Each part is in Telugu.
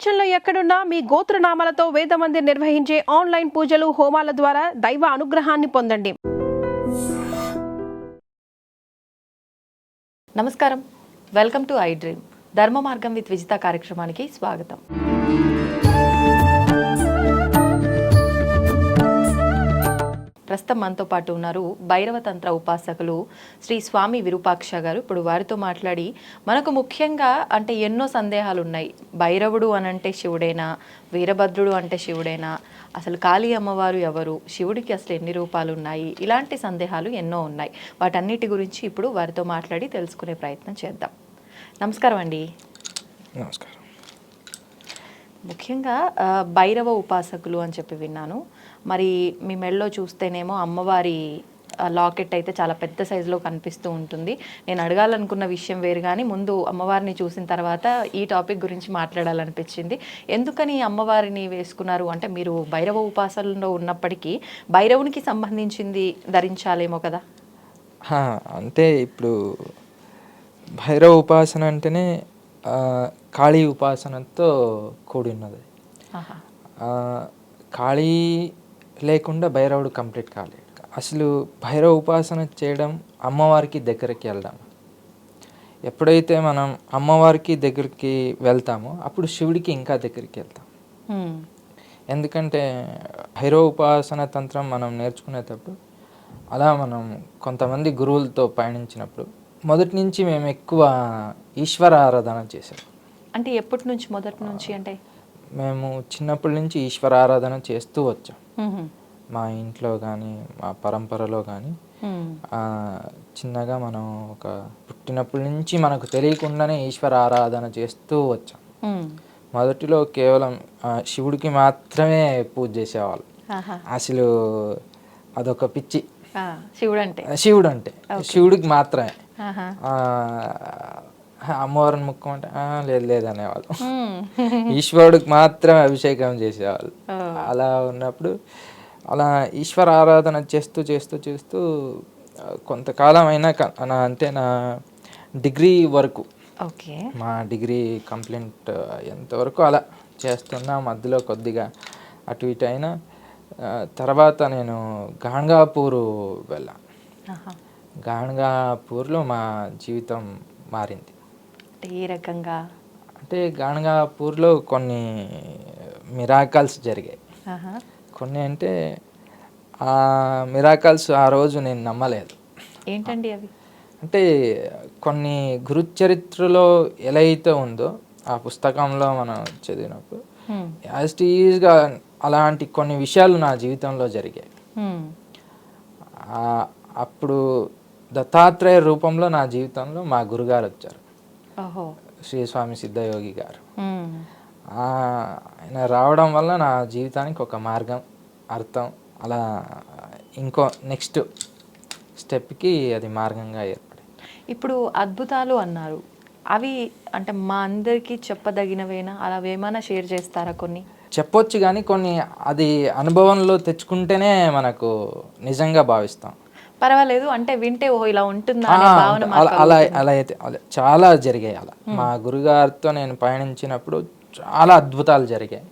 ప్రపంచంలో ఎక్కడున్నా మీ గోత్రనామాలతో వేదమందిర్ నిర్వహించే ఆన్లైన్ పూజలు హోమాల ద్వారా దైవ అనుగ్రహాన్ని పొందండి. నమస్కారం, వెల్కమ్ టు ఐ డ్రీమ్. ధర్మ మార్గం విత్ విజిత కార్యక్రమానికి స్వాగతం. ప్రస్తుతం మనతో పాటు ఉన్నారు భైరవతంత్ర ఉపాసకులు శ్రీ స్వామి విరూపాక్ష గారు. ఇప్పుడు వారితో మాట్లాడి మనకు ముఖ్యంగా అంటే ఎన్నో సందేహాలు ఉన్నాయి. భైరవుడు అనంటే శివుడేనా, వీరభద్రుడు అంటే శివుడేనా, అసలు కాళీ అమ్మవారు ఎవరు, శివుడికి అసలు ఎన్ని రూపాలు ఉన్నాయి, ఇలాంటి సందేహాలు ఎన్నో ఉన్నాయి. వాటన్నిటి గురించి ఇప్పుడు వారితో మాట్లాడి తెలుసుకునే ప్రయత్నం చేద్దాం. నమస్కారం అండి. నమస్కారం. ముఖ్యంగా భైరవ ఉపాసకులు అని చెప్పి విన్నాను. మరి మీ మెడలో చూస్తేనేమో అమ్మవారి లాకెట్ అయితే చాలా పెద్ద సైజులో కనిపిస్తూ ఉంటుంది. నేను అడగాలనుకున్న విషయం వేరు, కానీ ముందు అమ్మవారిని చూసిన తర్వాత ఈ టాపిక్ గురించి మాట్లాడాలనిపించింది. ఎందుకని అమ్మవారిని వేసుకున్నారు అంటే, మీరు భైరవ ఉపాసనలో ఉన్నప్పటికీ భైరవునికి సంబంధించింది ధరించాలేమో కదా? అంటే ఇప్పుడు భైరవ ఉపాసన అంటేనే కాళీ ఉపాసనతో కూడి ఉన్నది. కాళీ లేకుండా భైరవుడు కంప్లీట్ కాలేడు. అసలు భైరవ ఉపాసన చేయడం అమ్మవారికి దగ్గరికి వెళ్దాం. ఎప్పుడైతే మనం అమ్మవారికి దగ్గరికి వెళ్తామో అప్పుడు శివుడికి ఇంకా దగ్గరికి వెళ్తాం. ఎందుకంటే భైరవ ఉపాసన తంత్రం మనం నేర్చుకునేటప్పుడు, అలా మనం కొంతమంది గురువులతో పయనించినప్పుడు మొదటి నుంచి మేము ఎక్కువ ఈశ్వర ఆరాధన చేసాం. అంటే ఎప్పటి నుంచి? మొదటి నుంచి అంటే మేము చిన్నప్పటి నుంచి ఈశ్వర ఆరాధన చేస్తూ వచ్చాం. మా ఇంట్లో కానీ మా పరంపరలో కానీ చిన్నగా మనం ఒక పుట్టినప్పటి నుంచి మనకు తెలియకుండానే ఈశ్వర ఆరాధన చేస్తూ వచ్చాం. మొదటిలో కేవలం శివుడికి మాత్రమే పూజ చేసేవాళ్ళు. అసలు అదొక పిచ్చి. శివుడు అంటే శివుడికి మాత్రమే. అమ్మవారిని ముక్కమంటే లేదు లేదు అనేవాళ్ళు. ఈశ్వరుడికి మాత్రమే అభిషేకం చేసేవాళ్ళు. అలా ఉన్నప్పుడు అలా ఈశ్వర ఆరాధన చేస్తూ చేస్తూ చేస్తూ కొంతకాలం అయినాక అంటే నా డిగ్రీ వరకు, మా డిగ్రీ కంప్లీట్ ఎంతవరకు అలా చేస్తున్నా, మధ్యలో కొద్దిగా అటు ఇటు అయినా తర్వాత నేను గాణగాపూర్ వెళ్ళాను. గాణగాపూర్లో మా జీవితం మారింది. ఏ రకంగా అంటే గాణగాపూర్లో కొన్ని మిరాకల్స్ జరిగాయి. కొన్ని అంటే ఆ మిరాకల్స్ ఆ రోజు నేను నమ్మలేదు. ఏంటండి అవి? అంటే కొన్ని గురుచరిత్రలో ఎలా అయితే ఉందో ఆ పుస్తకంలో మనం చదివినప్పుడు యాజ్ ఇట్ ఈజ్గా అలాంటి కొన్ని విషయాలు నా జీవితంలో జరిగాయి. అప్పుడు దత్తాత్రేయ రూపంలో నా జీవితంలో మా గురుగారు వచ్చారు, శ్రీ స్వామి సిద్ధయోగి గారు. ఆయన రావడం వల్ల నా జీవితానికి ఒక మార్గం, అర్థం, అలా ఇంకో నెక్స్ట్ స్టెప్కి అది మార్గంగా ఏర్పడింది. ఇప్పుడు అద్భుతాలు అన్నారు, అవి అంటే మా అందరికీ చెప్పదగినవేనా? అలా ఏమైనా షేర్ చేస్తారా? కొన్ని చెప్పొచ్చు, కానీ కొన్ని అది అనుభవంలో తెచ్చుకుంటేనే మనకు నిజంగా భావిస్తాం. పర్వాలేదు అంటే వింటే ఓహో ఇలా ఉంటుందా అలా అలా అయితే చాలా జరిగాయి. అలా మా గురుగారితో నేను పయనించినప్పుడు చాలా అద్భుతాలు జరిగాయి.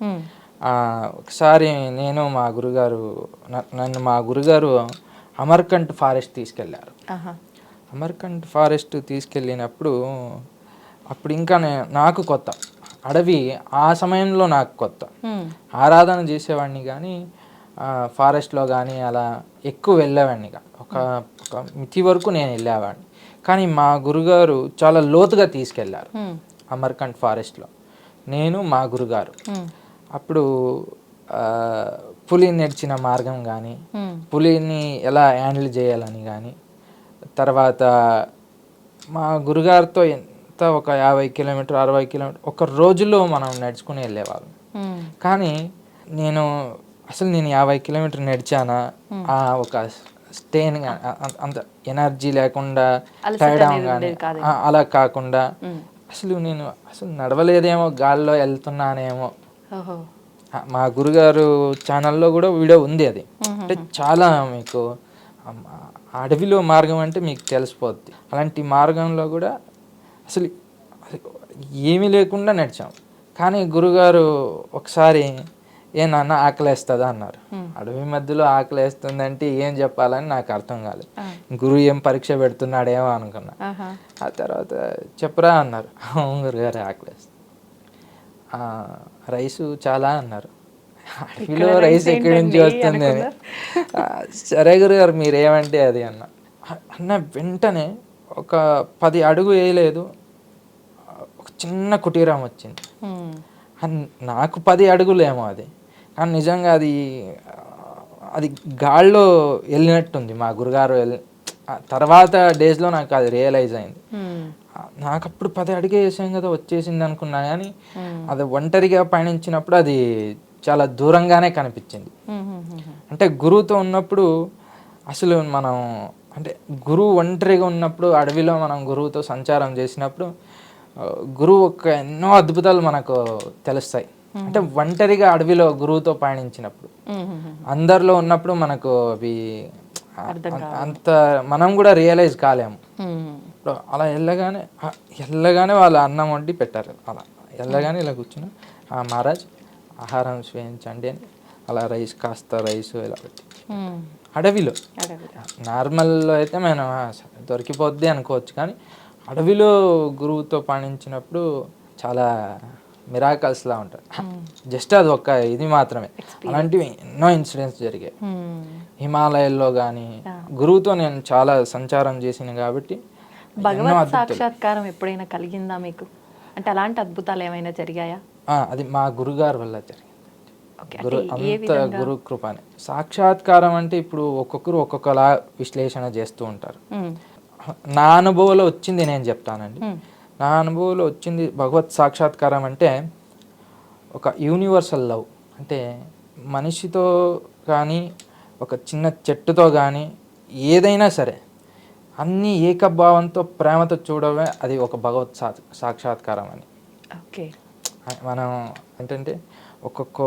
ఒకసారి నన్ను మా గురుగారు అమర్కంట్ ఫారెస్ట్ తీసుకెళ్ళారు. అమర్కంట్ ఫారెస్ట్ తీసుకెళ్ళినప్పుడు అప్పుడు ఇంకా నాకు కొత్త అడవి, ఆ సమయంలో నాకు కొత్త. ఆరాధన చేసేవాడిని కానీ ఫారెస్ట్లో కానీ అలా ఎక్కువ వెళ్ళేవాడిని కాదు. ఒక మితి వరకు నేను వెళ్ళేవాడిని. కానీ మా గురుగారు చాలా లోతుగా తీసుకెళ్లారు అమర్కంట్ ఫారెస్ట్లో, నేను మా గురుగారు. అప్పుడు పులి నడిచిన మార్గం కానీ, పులిని ఎలా హ్యాండిల్ చేయాలని కానీ, తర్వాత మా గురుగారితో ఎంత ఒక 50 కిలోమీటర్ 60 కిలోమీటర్ ఒక రోజులో మనం నడుచుకుని వెళ్ళేవాళ్ళం. కానీ నేను 50 కిలోమీటర్ నడిచానా, ఒక స్టేన్ అంత ఎనర్జీ లేకుండా టైర్డ్ కానీ అలా కాకుండా నేను నడవలేదేమో, గాల్లో వెళ్తున్నానేమో. మా గురుగారు ఛానల్లో కూడా వీడియో ఉంది. అది అంటే చాలా మీకు అడవిలో మార్గం అంటే మీకు తెలిసిపోద్ది. అలాంటి మార్గంలో కూడా అసలు ఏమీ లేకుండా నడిచాం. కానీ గురుగారు ఒకసారి ఏ నాన్న ఆకలేస్తుందా అన్నారు. అడవి మధ్యలో ఆకలేస్తుందంటే ఏం చెప్పాలని నాకు అర్థం కాలేదు. గురువు ఏం పరీక్ష పెడుతున్నాడేమో అనుకున్నా. ఆ తర్వాత చెప్పరా అన్నారు. అవును గురుగారు ఆకలేస్తుంది. రైసు చాలా అన్నారు. అడవిలో రైస్ ఎక్కడి నుంచి వస్తుంది అని. సరే గురుగారు మీరేమంటే అది అన్న వెంటనే ఒక 10 అడుగు వేయలేదు, ఒక చిన్న కుటీరం వచ్చింది. నాకు 10 అడుగులేమో అది, కానీ నిజంగా అది గాల్లో వెళ్ళినట్టుంది. మా గురుగారు తర్వాత డేస్లో నాకు అది రియలైజ్ అయింది. నాకు అప్పుడు 10 అడుగే వేసాం కదా వచ్చేసింది అనుకున్నా, కానీ అది ఒంటరిగా పయనించినప్పుడు అది చాలా దూరంగానే కనిపించింది. అంటే గురువుతో ఉన్నప్పుడు అసలు మనం అంటే గురువు ఒంటరిగా ఉన్నప్పుడు అడవిలో మనం గురువుతో సంచారం చేసినప్పుడు గురువు ఎన్నో అద్భుతాలు మనకు తెలుస్తాయి. అంటే ఒంటరిగా అడవిలో గురువుతో పయనించినప్పుడు, అందరిలో ఉన్నప్పుడు మనకు అవి అంత మనం కూడా రియలైజ్ కాలేము. అలా వెళ్ళగానే వాళ్ళు అన్నం వండి పెట్టారు. అలా వెళ్ళగానే ఇలా కూర్చుని మహారాజ్ ఆహారం స్వేయించండి అని అలా కాస్త రైస్ ఇలా పెట్టి అడవిలో. నార్మల్లో అయితే మనం దొరికిపోద్ది అనుకోవచ్చు, కానీ అడవిలో గురువుతో పయనించినప్పుడు చాలా మిరాకల్స్లా ఉంటాయి. జస్ట్ అది ఒక ఇది మాత్రమే, అలాంటివి ఎన్నో ఇన్సిడెంట్స్ జరిగాయి. హిమాలయాల్లో కానీ గురువుతో నేను చాలా సంచారం చేసిన కాబట్టి. భగవత్ సాక్షాత్కారం ఎప్పుడైనా కలిగిందా మీకు? అంటే అలాంటి అద్భుతాలు ఏమైనా జరిగాయా? అది మా గురుగారి వల్ల జరిగింది. అంత గురు కృపనే. సాక్షాత్కారం అంటే ఇప్పుడు ఒక్కొక్కరు ఒక్కొక్కలా విశ్లేషణ చేస్తూ ఉంటారు. నా అనుభవంలో వచ్చింది నేను చెప్తానండి. నా అనుభవంలో వచ్చింది భగవత్ సాక్షాత్కారం అంటే ఒక యూనివర్సల్ లవ్. అంటే మనిషితో కానీ ఒక చిన్న చెట్టుతో కానీ ఏదైనా సరే అన్నీ ఏకభావంతో ప్రేమతో చూడమే అది ఒక భగవత్ సాక్షాత్కారం అని. ఓకే, మనం ఏంటంటే ఒక్కొక్క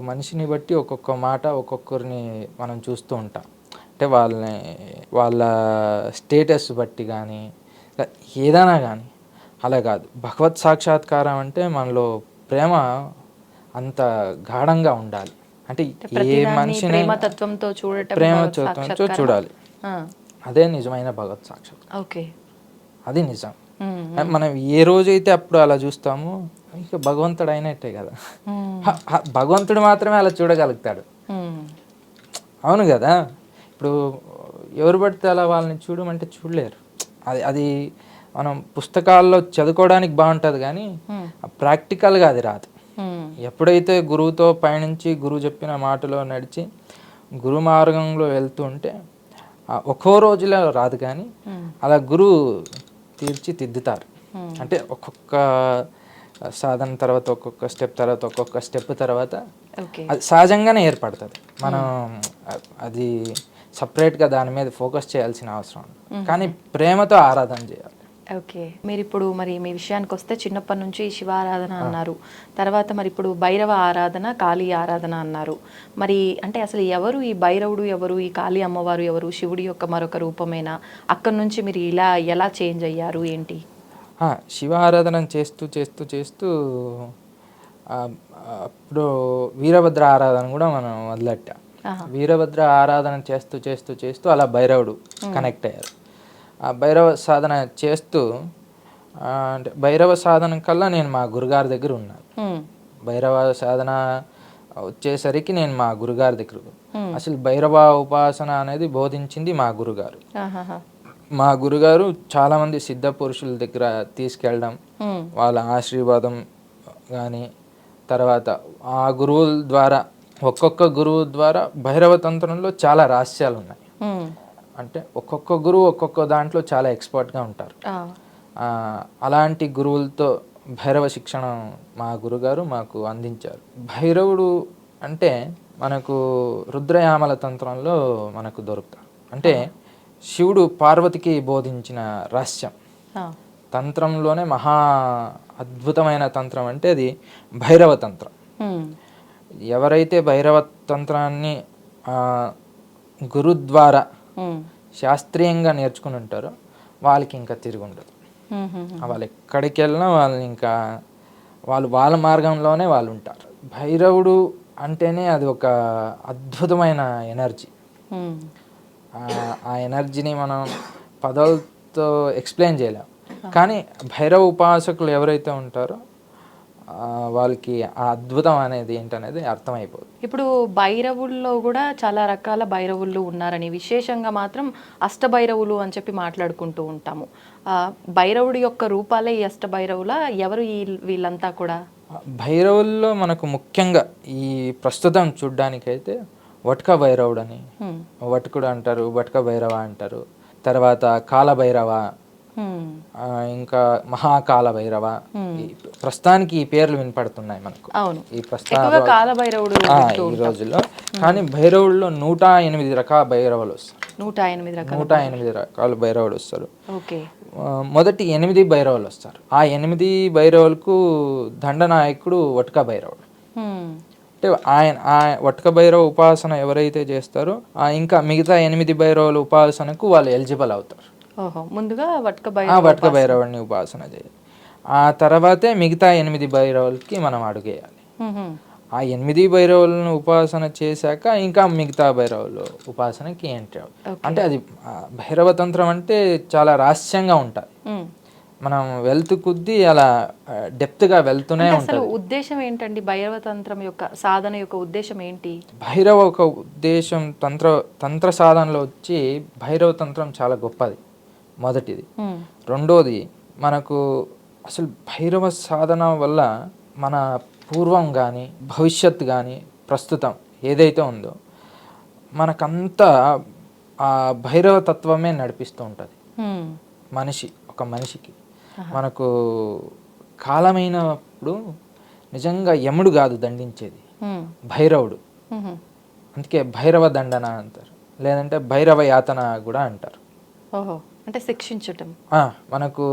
మనిషిని బట్టి ఒక్కొక్క మాట ఒక్కొక్కరిని మనం చూస్తూ ఉంటాం. అంటే వాళ్ళ స్టేటస్ బట్టి కానీ ఏదైనా కానీ. అలా కాదు, భగవత్ సాక్షాత్కారం అంటే మనలో ప్రేమ అంత గాఢంగా ఉండాలి. అంటే ఏ మనిషిని ప్రేమతత్వంతో చూడాలి. అదే నిజమైన భగవత్ సాక్షాత్కారం. ఓకే, అది నిజం. మనం ఏ రోజైతే అప్పుడు అలా చూస్తామో ఇక భగవంతుడు అయినట్టే కదా. భగవంతుడు మాత్రమే అలా చూడగలుగుతాడు. అవును కదా. ఇప్పుడు ఎవరు పడితే అలా వాళ్ళని చూడమంటే చూడలేరు. అది మనం పుస్తకాల్లో చదువుకోవడానికి బాగుంటుంది, కానీ ప్రాక్టికల్గా అది రాదు. ఎప్పుడైతే గురువుతో పయనించి గురువు చెప్పిన మాటలో నడిచి గురు మార్గంలో వెళ్తూ ఉంటే ఒక్కో రోజులో రాదు, కానీ అలా గురువు తీర్చిదిద్దుతారు. అంటే ఒక్కొక్క సాధన తర్వాత ఒక్కొక్క స్టెప్ తర్వాత ఒక్కొక్క స్టెప్ తర్వాత అది సహజంగానే ఏర్పడుతుంది. మనం అది సపరేట్గా దాని మీద ఫోకస్ చేయాల్సిన అవసరం, కానీ ప్రేమతో ఆరాధన చేయాలి. ఓకే, మీరు ఇప్పుడు మరి మీ విషయానికి వస్తే చిన్నప్పటి నుంచి శివారాధన అన్నారు, తర్వాత మరి ఇప్పుడు భైరవ ఆరాధన, కాళీ ఆరాధన అన్నారు. మరి అంటే అసలు ఎవరు ఈ భైరవుడు, ఎవరు ఈ కాళీ అమ్మవారు, ఎవరు శివుడి యొక్క మరొక రూపమేనా? అక్కడి నుంచి మీరు ఎలా చేంజ్ అయ్యారు ఏంటి? శివ ఆరాధన చేస్తూ చేస్తూ చేస్తూ అప్పుడు వీరభద్ర ఆరాధన కూడా మనం మొదలెట్టాం. వీరభద్ర ఆరాధన చేస్తూ చేస్తూ చేస్తూ అలా భైరవుడు కనెక్ట్ అయ్యారు. ఆ భైరవ సాధన చేస్తూ అంటే భైరవ సాధన కల్లా నేను మా గురుగారి దగ్గర ఉన్నాను. భైరవ సాధన వచ్చేసరికి నేను మా గురుగారి దగ్గర, అసలు భైరవ ఉపాసన అనేది బోధించింది మా గురుగారు. మా గురుగారు చాలామంది సిద్ధ పురుషుల దగ్గర తీసుకెళ్ళడం, వాళ్ళ ఆశీర్వాదం కానీ, తర్వాత ఆ గురువుల ద్వారా ఒక్కొక్క గురువు ద్వారా భైరవ తంత్రంలో చాలా రహస్యాలు ఉన్నాయి. అంటే ఒక్కొక్క గురువు ఒక్కొక్క దాంట్లో చాలా ఎక్స్పర్ట్గా ఉంటారు. అలాంటి గురువులతో భైరవ శిక్షణ మా గురుగారు మాకు అందించారు. భైరవుడు అంటే మనకు రుద్రయామల తంత్రంలో మనకు దొరుకుతాడు. అంటే శివుడు పార్వతికి బోధించిన రహస్యం తంత్రంలోనే మహా అద్భుతమైన తంత్రం అంటే అది భైరవ తంత్రం. ఎవరైతే భైరవ తంత్రాన్ని గురు ద్వారా శాస్త్రీయంగా నేర్చుకుని ఉంటారో వాళ్ళకి ఇంకా తిరిగి ఉండదు. వాళ్ళు ఎక్కడికి వెళ్ళినా వాళ్ళని ఇంకా వాళ్ళ మార్గంలోనే వాళ్ళు ఉంటారు. భైరవుడు అంటేనే అది ఒక అద్భుతమైన ఎనర్జీ. ఆ ఎనర్జీని మనం పదాలతో ఎక్స్ప్లెయిన్ చేయలేం. కానీ భైరవ ఉపాసకులు ఎవరైతే ఉంటారో వాళ్ళకి ఆ అద్భుతం అనేది ఏంటనేది అర్థమైపోతుంది. ఇప్పుడు భైరవుల్లో కూడా చాలా రకాల భైరవులు ఉన్నారని, విశేషంగా మాత్రం అష్టభైరవులు అని చెప్పి మాట్లాడుకుంటూ ఉంటాము. భైరవుడి యొక్క రూపాలే ఈ అష్టభైరవుల, ఎవరు వీళ్ళంతా కూడా? భైరవుల్లో మనకు ముఖ్యంగా ఈ ప్రస్తుతం చూడ్డానికైతే వట్క భైరవుడు అని, వటుకుడు అంటారు, వట్క భైరవ అంటారు. తర్వాత కాలభైరవ, ఇంకా మహాకాల భైరవ. ప్రస్తుతానికి ఈ పేర్లు వినపడుతున్నాయి మనకు ఈ ఈ రోజుల్లో. కానీ భైరవుల్లో 108 రకాల భైరవులు వస్తారు. 108 రకాల భైరవులు వస్తారు. మొదటి 8 భైరవులు వస్తారు. ఆ 8 భైరవులకు దండనాయకుడు వట్క భైరవుడు. అంటే ఆ వట్క భైరవ ఉపాసన ఎవరైతే చేస్తారో ఇంకా మిగతా 8 భైరవుల ఉపాసనకు వాళ్ళు ఎలిజిబుల్ అవుతారు. ముందుగా వట్క భైరవుడిని ఉపాసన చేయాలి. ఆ తర్వాతే మిగతా 8 భైరవులకి మనం అడుగేయాలి. ఆ 8 భైరవులను ఉపాసన చేశాక ఇంకా మిగతా భైరవులు ఉపాసనకి ఎంట్రీ అవుతుంది. అంటే అది భైరవ తంత్రం అంటే చాలా రహస్యంగా ఉంటుంది. మనం వెళ్తూ కొద్దీ అలా డెప్త్గా వెళ్తూనే ఉంటుంది. ఉద్దేశం ఏంటండి భైరవ తంత్రం యొక్క సాధన యొక్క ఉద్దేశం ఏంటి? భైరవ ఒక ఉద్దేశం తంత్ర సాధనలో వచ్చి భైరవ తంత్రం చాలా గొప్పది, మొదటిది. రెండోది, మనకు అసలు భైరవ సాధన వల్ల మన పూర్వం కానీ భవిష్యత్తు కానీ ప్రస్తుతం ఏదైతే ఉందో మనకంతా ఆ భైరవ తత్వమే నడిపిస్తూ ఉంటుంది. ఒక మనిషికి మనకు కాలమైనప్పుడు నిజంగా యముడు కాదు దండించేది, భైరవుడు. అందుకే భైరవ దండన అంటారు, లేదంటే భైరవ యాతన కూడా అంటారు. అంటే శిక్షించటం. మనకు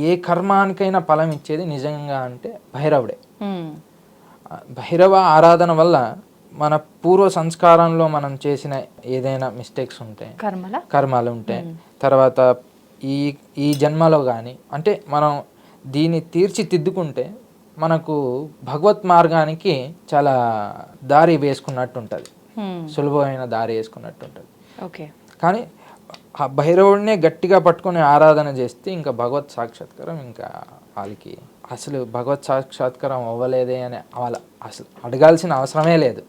ఏ కర్మానికైనా ఫలం ఇచ్చేది నిజంగా అంటే భైరవుడే. భైరవ ఆరాధన వల్ల మన పూర్వ సంస్కారంలో మనం చేసిన ఏదైనా మిస్టేక్స్ ఉంటే, కర్మలు ఉంటే, తర్వాత ఈ జన్మలో కానీ అంటే మనం దీన్ని తీర్చిదిద్దుకుంటే మనకు భగవత్ మార్గానికి చాలా దారి వేసుకున్నట్టు ఉంటుంది, సులభమైన దారి వేసుకున్నట్టు ఉంటుంది. కానీ ఆ భైరవుడినే గట్టిగా పట్టుకొని ఆరాధన చేస్తే ఇంకా భగవత్ సాక్షాత్కారం ఇంకా వాళ్ళకి అసలు భగవత్ సాక్షాత్కారం అవ్వలేదే అని అసలు అడగాల్సిన అవసరమే లేదు.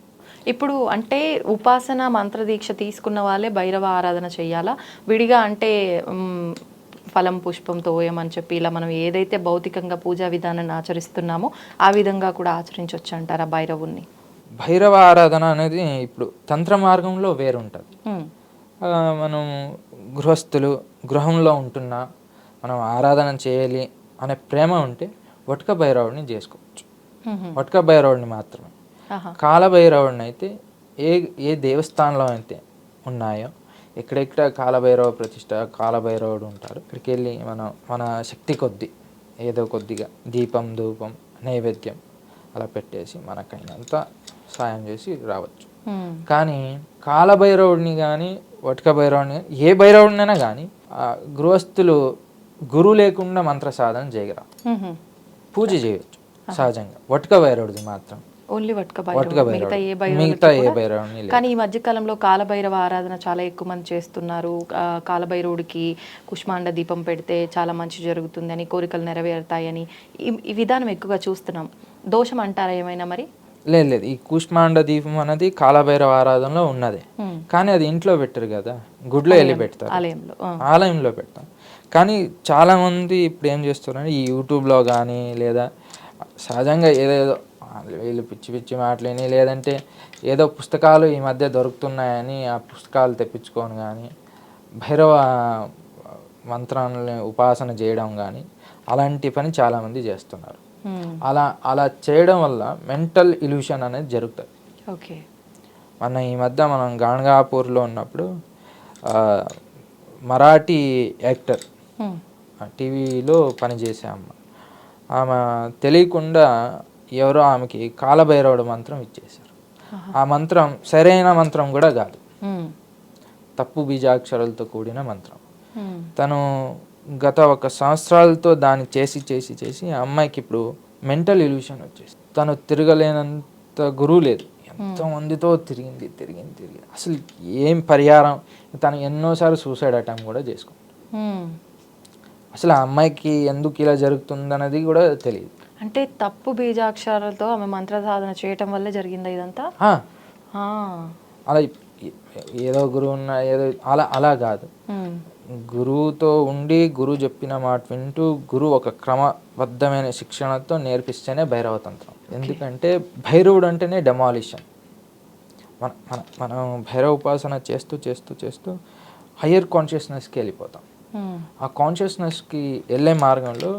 ఇప్పుడు అంటే ఉపాసన మంత్రదీక్ష తీసుకున్న వాళ్ళే భైరవ ఆరాధన చేయాలా? విడిగా అంటే ఫలం పుష్పం తోయమని చెప్పి ఇలా మనం ఏదైతే భౌతికంగా పూజా విధానాన్ని ఆచరిస్తున్నామో ఆ విధంగా కూడా ఆచరించవచ్చు అంటారా భైరవుణ్ణి? భైరవ ఆరాధన అనేది ఇప్పుడు తంత్ర మార్గంలో వేరుంటుంది. మనం గృహస్థులు గృహంలో ఉంటున్నా మనం ఆరాధన చేయాలి అనే ప్రేమ ఉంటే వట్క భైరవుడిని చేసుకోవచ్చు, వట్క భైరవుడిని మాత్రమే. కాలభైరవుడిని అయితే ఏ దేవస్థానంలో అయితే ఉన్నాయో ఎక్కడెక్కడ కాలభైరవ ప్రతిష్ట కాలభైరవుడు ఉంటారు, ఇక్కడికి వెళ్ళి మన శక్తి కొద్దీ ఏదో కొద్దిగా దీపం ధూపం నైవేద్యం అలా పెట్టేసి మనకైనంత సాయం చేసి రావచ్చు. కానీ కాలభైరవుడిని కానీ వట్క భైరవుడిని ఏ భైరవుడినైనా కానీ గృహస్థులు గురువు లేకుండా మంత్ర సాధన చేయగలరు, పూజ చేయవచ్చు సహజంగా. వట్క భైరవుడిది మాత్రం ఓన్లీ మిగతా ఏ భైరవుని. కానీ ఈ మధ్య కాలంలో కాలభైరవ ఆరాధన చాలా ఎక్కువ మంది చేస్తున్నారు. కాలభైరవుడికి కుష్మాండ దీపం పెడితే చాలా మంచి జరుగుతుందని, కోరికలు నెరవేరుతాయని ఈ విధానం ఎక్కువగా చూస్తున్నాం. దోషం అంటారా ఏమైనా? మరి లేదు, ఈ కుష్మాండ దీపం అనేది కాలభైరవ ఆరాధనలో ఉన్నది. కానీ అది ఇంట్లో పెట్టరు కదా, గుడిలో వెళ్ళి పెడతారు, ఆలయంలో పెడతారు. కానీ చాలా మంది ఇప్పుడు ఏం చేస్తారంటే ఈ యూట్యూబ్లో కానీ లేదా సహజంగా ఏదేదో వీళ్ళు పిచ్చి పిచ్చి మాటలేని లేదంటే ఏదో పుస్తకాలు ఈ మధ్య దొరుకుతున్నాయని ఆ పుస్తకాలు తెప్పించుకొని కానీ భైరవ మంత్రాలని ఉపాసన చేయడం కానీ అలాంటి పని చాలామంది చేస్తున్నారు. అలా చేయడం వల్ల మెంటల్ ఇల్యూషన్ అనేది జరుగుతుంది. ఈ మధ్య మనం గాణగాపూర్లో ఉన్నప్పుడు మరాఠీ యాక్టర్ టీవీలో పనిచేసే ఆమె తెలియకుండా ఎవరో ఆమెకి కాలభైరవుడు మంత్రం ఇచ్చేశారు. ఆ మంత్రం సరైన మంత్రం కూడా కాదు, తప్పు బీజాక్షరాలతో కూడిన మంత్రం. తను గత 1 సంవత్సరాలతో దాన్ని చేసి ఆ అమ్మాయికి ఇప్పుడు మెంటల్ ఇల్యూషన్ వచ్చేసి తను తిరగలేనంత గురువు లేదు. ఎంతో మందితో తిరిగింది అసలు ఏం పరిహారం. తను ఎన్నోసార్లు సూసైడ్ అటెంప్ట్ కూడా చేసుకుంది. అసలు ఆ అమ్మాయికి ఎందుకు ఇలా జరుగుతుందన్నది కూడా తెలియదు. అంటే తప్పు బీజాక్షరాలతో ఆమె మంత్ర సాధన చేయటం వల్లే జరిగిందా ఇదంతా? అలా ఏదో గురువు ఉన్న ఏదో అలా కాదు. గురువుతో ఉండి గురువు చెప్పిన మాట వింటూ గురువు ఒక క్రమబద్ధమైన శిక్షణతో నేర్పిస్తేనే భైరవ తంత్రం. ఎందుకంటే భైరవుడు అంటేనే డెమాలిషన్. మనం భైరవ ఉపాసన చేస్తూ హయ్యర్ కాన్షియస్నెస్కి వెళ్ళిపోతాం. ఆ కాన్షియస్నెస్కి వెళ్ళే మార్గంలో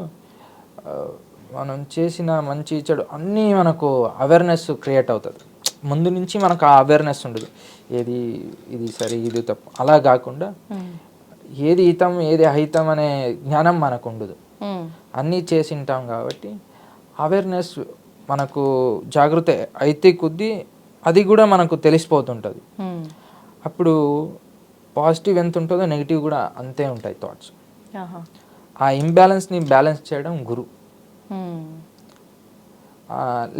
మనం చేసిన మంచి చెడు అన్నీ మనకు అవేర్నెస్ క్రియేట్ అవుతుంది. ముందు నుంచి మనకు ఆ అవేర్నెస్ ఉండదు. ఇది సరి ఇది తప్పు అలా కాకుండా ఏది హితం ఏది అహితం అనే జ్ఞానం మనకు ఉండదు. అన్నీ చేసి ఉంటాం కాబట్టి అవేర్నెస్ మనకు జాగృతి అయితే కొద్దీ అది కూడా మనకు తెలిసిపోతుంటుంది. అప్పుడు పాజిటివ్ ఎంత ఉంటుందో నెగిటివ్ కూడా అంతే ఉంటాయి థాట్స్. ఆ ఇంబ్యాలెన్స్ని బ్యాలెన్స్ చేయడం గురు.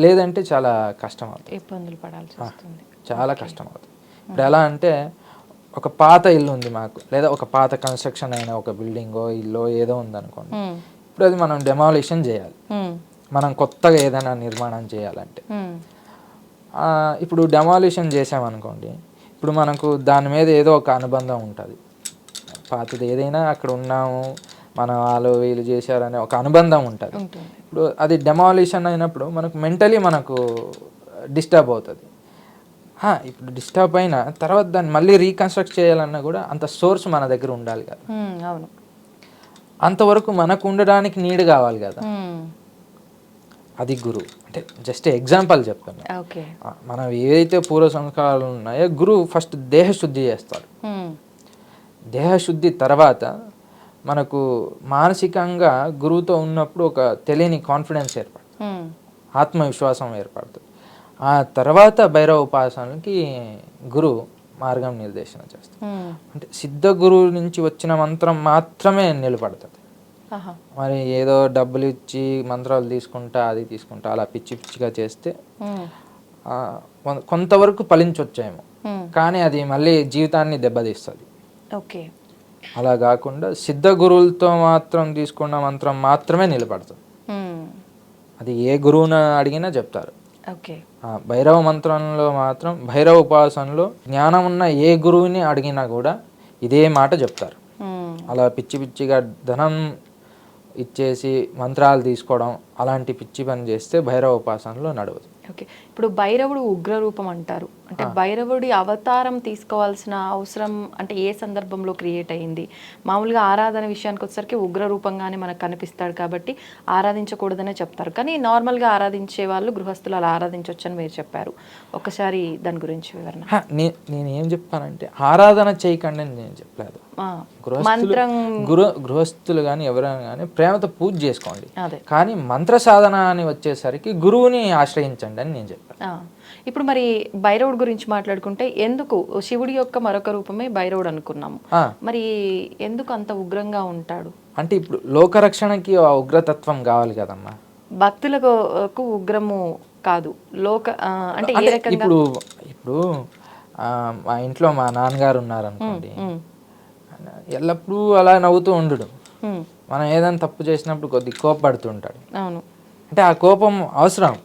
లేదంటే చాలా కష్టం అవుతుంది, ఇబ్బందులు పడాల్సి వస్తుంది, చాలా కష్టం అవుతుంది. ఇప్పుడు ఎలా అంటే ఒక పాత ఇల్లు ఉంది మాకు, లేదా ఒక పాత కన్స్ట్రక్షన్ అయిన ఒక బిల్డింగో ఇల్లు ఏదో ఉందనుకోండి. ఇప్పుడు అది మనం డెమాలిషన్ చేయాలి. మనం కొత్తగా ఏదైనా నిర్మాణం చేయాలంటే ఇప్పుడు డెమాలిషన్ చేసామనుకోండి, ఇప్పుడు మనకు దాని మీద ఏదో ఒక అనుబంధం ఉంటుంది. పాతది ఏదైనా అక్కడ ఉన్నాము, మన వాళ్ళు వీళ్ళు చేశారనే ఒక అనుబంధం ఉంటుంది. ఇప్పుడు అది డెమాలిషన్ అయినప్పుడు మనకు మెంటలీ మనకు డిస్టర్బ్ అవుతుంది. ఇప్పుడు డిస్టర్బ్ అయిన తర్వాత దాన్ని మళ్ళీ రీకన్స్ట్రక్ట్ చేయాలన్నా కూడా అంత సోర్స్ మన దగ్గర ఉండాలి కదా. అవును, అంతవరకు మనకు ఉండడానికి నీడ్ కావాలి కదా. అది గురువు అంటే జస్ట్ ఎగ్జాంపుల్ చెప్తాను. మనం ఏదైతే పూర్వ సంస్కారాలు ఉన్నాయో గురువు ఫస్ట్ దేహశుద్ధి చేస్తాడు. దేహశుద్ధి తర్వాత మనకు మానసికంగా గురువుతో ఉన్నప్పుడు ఒక తెలియని కాన్ఫిడెన్స్ ఏర్పడుతుంది, ఆత్మవిశ్వాసం ఏర్పడుతుంది. ఆ తర్వాత భైరవ ఉపాసనకి గురువు మార్గం నిర్దేశన చేస్తాడు. అంటే సిద్ధ గురువు నుంచి వచ్చిన మంత్రం మాత్రమే నిలబడుతుంది. మరి ఏదో డబ్బులు ఇచ్చి మంత్రాలు తీసుకుంటా అది తీసుకుంటా అలా పిచ్చిగా చేస్తే కొంతవరకు ఫలించొచ్చేమో, కానీ అది మళ్ళీ జీవితాన్ని దెబ్బతీస్తుంది. ఓకే, అలా కాకుండా సిద్ధ గురువులతో మాత్రం తీసుకున్న మంత్రం మాత్రమే నిలబడుతుంది. అది ఏ గురువుని అడిగినా చెప్తారు. భైరవ మంత్రంలో మాత్రం భైరవ ఉపాసనలో జ్ఞానం ఉన్న ఏ గురువుని అడిగినా కూడా ఇదే మాట చెప్తారు. అలా పిచ్చిగా ధనం ఇచ్చేసి మంత్రాలు తీసుకోవడం అలాంటి పిచ్చి పని చేస్తే భైరవ ఉపాసనలో నడవదు. ఓకే, ఇప్పుడు భైరవుడు ఉగ్ర రూపం అంటారు. అంటే భైరవుడి అవతారం తీసుకోవాల్సిన అవసరం అంటే ఏ సందర్భంలో క్రియేట్ అయ్యింది? మామూలుగా ఆరాధన విషయానికి వచ్చేసరికి ఉగ్ర రూపంగానే మనకు కనిపిస్తాడు కాబట్టి ఆరాధించకూడదనే చెప్తారు. కానీ నార్మల్గా ఆరాధించే వాళ్ళు గృహస్థులు అలా ఆరాధించవచ్చు అని మీరు చెప్పారు. ఒకసారి దాని గురించి వివరణ. నేను ఏం చెప్పానంటే ఆరాధన చేయకండి అని నేను చెప్పలేదు. గృహస్థులు కానీ ఎవరైనా కానీ ప్రేమతో పూజ చేసుకోండి, కానీ మంత్ర సాధన అని వచ్చేసరికి గురువుని ఆశ్రయించండి అని నేను చెప్పాను. ఇప్పుడు మరి భైరవుడు గురించి మాట్లాడుకుంటే ఎందుకు శివుడి యొక్క మరొక రూపమే భైరవుడు అనుకున్నాము, మరి ఎందుకు అంత ఉగ్రంగా ఉంటాడు? అంటే ఇప్పుడు లోకరక్షణకి ఆ ఉగ్రతత్వం కావాలి కదమ్మా. భక్తులకు ఉగ్రము కాదు అంటే ఏ రకంగా? ఇప్పుడు మా ఇంట్లో మా నాన్నగారు ఉన్నారనుకోండి, ఎల్లప్పుడూ అలా నవ్వుతూ ఉండడు. మనం ఏదైనా తప్పు చేసినప్పుడు కొద్దిగా కోపపడుతుంటాడు. అవును, అంటే ఆ కోపం అవసరం.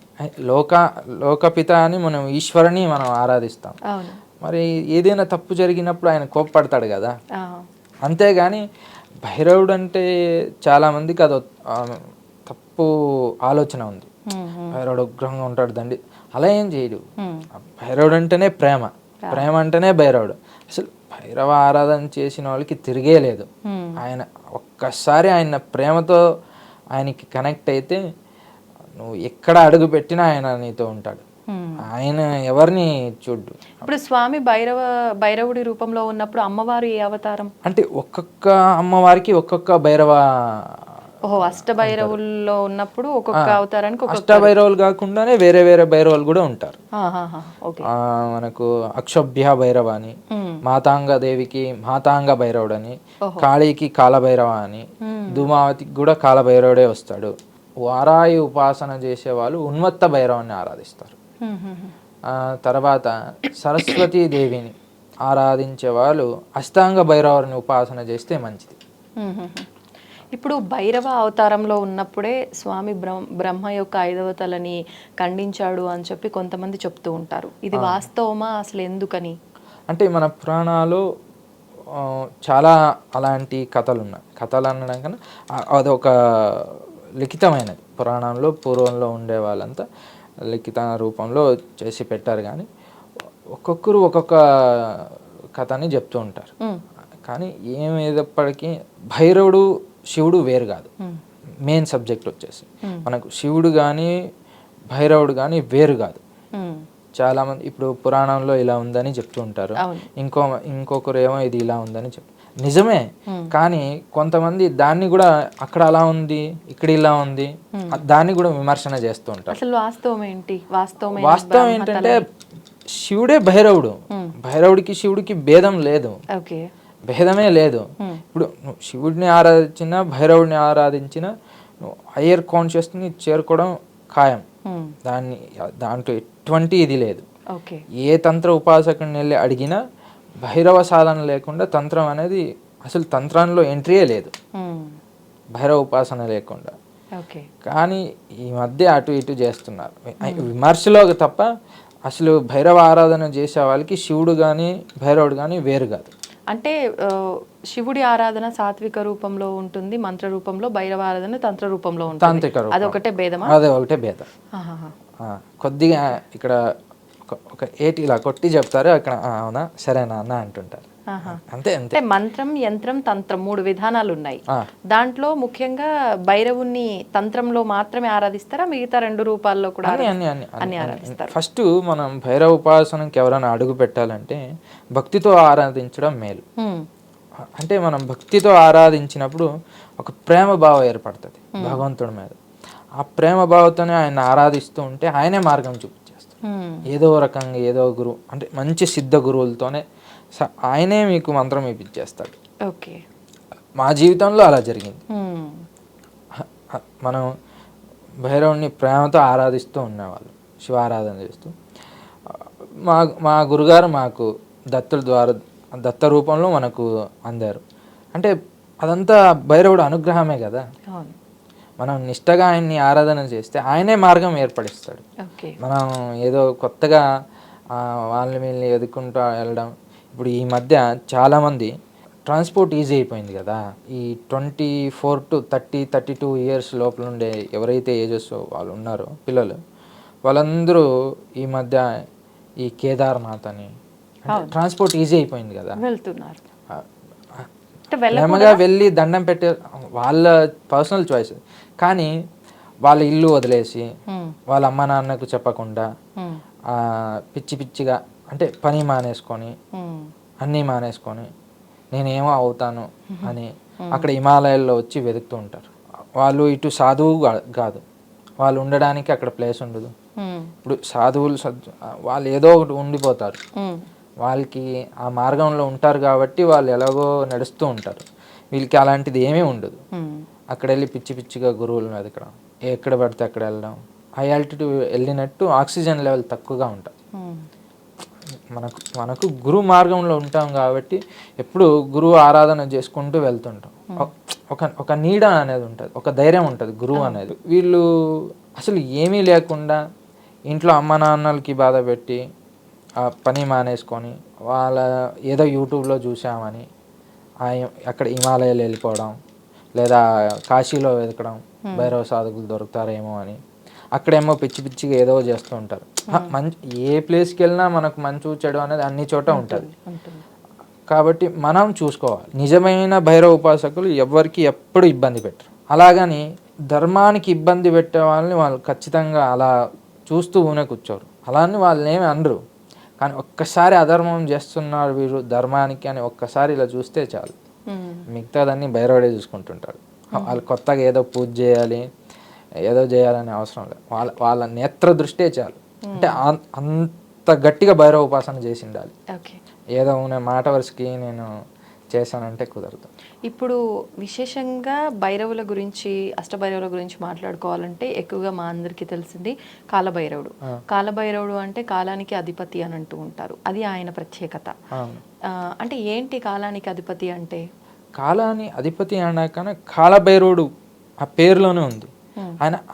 లోకపిత అని మనం ఈశ్వరుని మనం ఆరాధిస్తాం. మరి ఏదైనా తప్పు జరిగినప్పుడు ఆయన కోపపడతాడు కదా. అంతేగాని భైరవుడు అంటే చాలా మందికి అదో తప్పు ఆలోచన ఉంది. భైరవుడు ఉగ్రంగా ఉంటాడు దండి, అలా ఏం చేయడు. భైరవుడు అంటేనే ప్రేమ అంటేనే భైరవుడు. అసలు భైరవ ఆరాధన చేసిన వాళ్ళకి తిరిగే లేదు. ఆయన ఒక్కసారి ఆయన ప్రేమతో ఆయనకి కనెక్ట్ అయితే నువ్వు ఎక్కడ అడుగు పెట్టినా ఆయన నీతో ఉంటాడు. ఆయన ఎవరిని చూడ్డు. ఇప్పుడు స్వామి భైరవుడి రూపంలో ఉన్నప్పుడు అమ్మవారు ఏ అవతారం? అంటే ఒక్కొక్క అమ్మవారికి ఒక్కొక్క భైరవ ఓహో, అష్టభైరవుల్లో ఉన్నప్పుడు ఒక్కొక్క అవతారానికి ఒక్కొక్క. అష్టభైరవులు కాకుండానే వేరే వేరే భైరవులు కూడా ఉంటారు. ఓకే. మనకు అక్షోభ్య భైరవ అని, మాతాంగ దేవికి మాతాంగ భైరవుడు అని, కాళీకి కాలభైరవ అని, ధూమావతికి కూడా కాలభైరవుడే వస్తాడు. వారాయి ఉపాసన చేసే వాళ్ళు ఉన్మత్త భైరవాన్ని ఆరాధిస్తారు. తర్వాత సరస్వతీ దేవిని ఆరాధించే వాళ్ళు అష్టాంగ భైరవుని ఉపాసన చేస్తే మంచిది. ఇప్పుడు భైరవ అవతారంలో ఉన్నప్పుడే స్వామి బ్రహ్మ యొక్క 5వ తలని ఖండించాడు అని చెప్పి కొంతమంది చెప్తూ ఉంటారు. ఇది వాస్తవమా? అసలు ఎందుకని? అంటే మన పురాణాలు చాలా అలాంటి కథలు ఉన్నాయి. కథలు అనడం కన్నా అదొక లిఖితమైనది. పురాణంలో పూర్వంలో ఉండే వాళ్ళంతా లిఖిత రూపంలో చేసి పెట్టారు. కానీ ఒక్కొక్కరు ఒక్కొక్క కథని చెప్తూ ఉంటారు. కానీ ఏమైనప్పటికీ భైరవుడు శివుడు వేరు కాదు. మెయిన్ సబ్జెక్ట్ వచ్చేసి మనకు శివుడు కానీ భైరవుడు కానీ వేరు కాదు. చాలా మంది ఇప్పుడు పురాణంలో ఇలా ఉందని చెప్తూ ఉంటారు. ఇంకొకరు ఏమో ఇది ఇలా ఉందని నిజమే. కానీ కొంతమంది దాన్ని కూడా అక్కడ అలా ఉంది, ఇక్కడ ఇలా ఉంది, దాన్ని కూడా విమర్శన చేస్తూ ఉంటారు. అసలు వాస్తవం ఏంటంటే శివుడే భైరవుడు. భైరవుడికి శివుడికి భేదం లేదు. భేదమే లేదు. ఇప్పుడు నువ్వు శివుడిని ఆరాధించినా భైరవుడిని ఆరాధించినా నువ్వు హయ్యర్ కాన్షియస్ని చేరుకోవడం ఖాయం. దాంట్లో ఎటువంటి ఇది లేదు. ఏ తంత్ర ఉపాసకుని వెళ్ళి అడిగినా భైరవ సాధన లేకుండా తంత్రం అనేది అసలు తంత్రంలో ఎంట్రీయే లేదు, భైరవ ఉపాసన లేకుండా. కానీ ఈ మధ్య అటు ఇటు చేస్తున్నారు విమర్శలో తప్ప. అసలు భైరవ ఆరాధన చేసే వాళ్ళకి శివుడు కానీ భైరవుడు కానీ వేరు కాదు. అంటే శివుడి ఆరాధన సాత్విక రూపంలో ఉంటుంది, మంత్ర రూపంలో, భైరవ ఆరాధన తంత్ర రూపంలో ఉంటుంది. తాంత్రిక రూపం. అదొకటే భేదమా? అదే ఒకటే భేదం. కొద్దిగా ఇక్కడ ఒక ఏటి ఇలా కొట్టి చెప్తారు, అక్కడ అవునా సరేనా అన్న అంటుంటారు. అంతే అంతే. మంత్రం, యంత్రం, తంత్రం 3 విధానాలు ఉన్నాయి. దాంట్లో ముఖ్యంగా భైరవుని తంత్రంలో మాత్రమే ఆరాధిస్తారా? మిగతా 2 రూపాల్లో కూడా అన్ని ఆరాధిస్తారు? ఫస్ట్ మనం భైరవ ఉపాసనకి ఎవరైనా అడుగు పెట్టాలంటే భక్తితో ఆరాధించడం మేలు. అంటే మనం భక్తితో ఆరాధించినప్పుడు ఒక ప్రేమ భావం ఏర్పడుతుంది భగవంతుడి మీద. ఆ ప్రేమ భావంతోనే ఆయన ఆరాధిస్తూ ఉంటే ఆయనే మార్గం చూపించేస్తాడు. ఏదో రకంగా ఏదో గురువు అంటే మంచి సిద్ధ గురువులతోనే ఆయనే మీకు మంత్రం ఇప్పించేస్తాడు. మా జీవితంలో అలా జరిగింది. మనం భైరవుని ప్రేమతో ఆరాధిస్తూ ఉండేవాళ్ళు, శివారాధన చేస్తూ. మా గురుగారు మాకు దత్తుల ద్వారా దత్త రూపంలో మనకు అందారు. అంటే అదంతా భైరవుడు అనుగ్రహమే కదా. మనం నిష్టగా ఆయన్ని ఆరాధన చేస్తే ఆయనే మార్గం ఏర్పడిస్తాడు. మనం ఏదో కొత్తగా వీళ్ళని ఎదుర్కొంటూ వెళ్ళడం. ఇప్పుడు ఈ మధ్య చాలామంది ట్రాన్స్పోర్ట్ ఈజీ అయిపోయింది కదా. ఈ 24 to 30, 32 ఇయర్స్ లోపల ఉండే ఎవరైతే ఏజెస్ వాళ్ళు ఉన్నారో పిల్లలు, వాళ్ళందరూ ఈ మధ్య ఈ కేదార్నాథ్ అని ట్రాన్స్పోర్ట్ ఈజీ అయిపోయింది కదా, వెళ్తున్నారు. ప్రేమగా వెళ్ళి దండం పెట్టే వాళ్ళ పర్సనల్ చాయిస్. కానీ వాళ్ళ ఇల్లు వదిలేసి వాళ్ళ అమ్మ నాన్నకు చెప్పకుండా పిచ్చి పిచ్చిగా అంటే పని మానేసుకొని అన్నీ మానేసుకొని నేనేమో అవుతాను అని అక్కడ హిమాలయాల్లో వచ్చి వెతుకుతూ ఉంటారు. వాళ్ళు ఇటు సాధువు కాదు, వాళ్ళు ఉండడానికి అక్కడ ప్లేస్ ఉండదు. ఇప్పుడు సాధువులు వాళ్ళు ఏదో ఒకటి ఉండిపోతారు. వాళ్ళకి ఆ మార్గంలో ఉంటారు కాబట్టి వాళ్ళు ఎలాగో నడుస్తూ ఉంటారు. వీళ్ళకి అలాంటిది ఏమీ ఉండదు. అక్కడ వెళ్ళి పిచ్చి పిచ్చిగా గురువులను వెతకడం, ఎక్కడ పడితే అక్కడ వెళ్ళడం. హై ఆల్టిట్యూడ్ వెళ్ళినట్టు ఆక్సిజన్ లెవెల్ తక్కువగా ఉంటుంది. మనకు గురు మార్గంలో ఉంటాం కాబట్టి ఎప్పుడు గురువు ఆరాధన చేసుకుంటూ వెళ్తుంటాం. ఒక నీడ అనేది ఉంటుంది, ఒక ధైర్యం ఉంటుంది గురువు అనేది. వీళ్ళు అసలు ఏమీ లేకుండా ఇంట్లో అమ్మ నాన్నలకి బాధ పెట్టి ఆ పని మానేసుకొని వాళ్ళ ఏదో యూట్యూబ్లో చూసామని అక్కడ హిమాలయాలు వెళ్ళిపోవడం, లేదా కాశీలో వెతకడం భైరవ సాధకులు దొరుకుతారేమో అని అక్కడేమో పిచ్చి పిచ్చిగా ఏదో చేస్తూ ఉంటారు. మంచి ఏ ప్లేస్కి వెళ్ళినా మనకు మంచు చెడు అనేది అన్ని చోట ఉంటుంది. కాబట్టి మనం చూసుకోవాలి. నిజమైన భైరవ ఉపాసకులు ఎవరికి ఎప్పుడు ఇబ్బంది పెట్టరు. అలాగని ధర్మానికి ఇబ్బంది పెట్టే వాళ్ళని వాళ్ళు ఖచ్చితంగా అలా చూస్తూ ఊనే కూర్చోరు. అలానే వాళ్ళని ఏమి అనరు. కానీ ఒక్కసారి అధర్మం చేస్తున్నారు వీరు ధర్మానికి అని ఒక్కసారి ఇలా చూస్తే చాలు, మిగతాదాన్ని భైరవుడే చూసుకుంటుంటాడు. వాళ్ళు కొత్తగా ఏదో పూజ చేయాలి, ఏదో చేయాలనే అవసరం లేదు. వాళ్ళ నేత్ర దృష్టే చాలు. అంటే అంత గట్టిగా భైరవ ఉపాసన చేసి ఉండాలి. ఓకే. ఏదో నేను మాట వరుసకి నేను చేశానంటే కుదరదు. ఇప్పుడు విశేషంగా భైరవుల గురించి, అష్టభైరవుల గురించి మాట్లాడుకోవాలంటే ఎక్కువగా మా అందరికీ తెలిసింది కాలభైరవుడు. కాలభైరవుడు అంటే కాలానికి అధిపతి అని అంటూ ఉంటారు. అది ఆయన ప్రత్యేకత. అంటే ఏంటి కాలానికి అధిపతి అంటే? కాలాన్ని అధిపతి అన్నాకనే కాలభైరవుడు ఆ పేరులోనే ఉంది.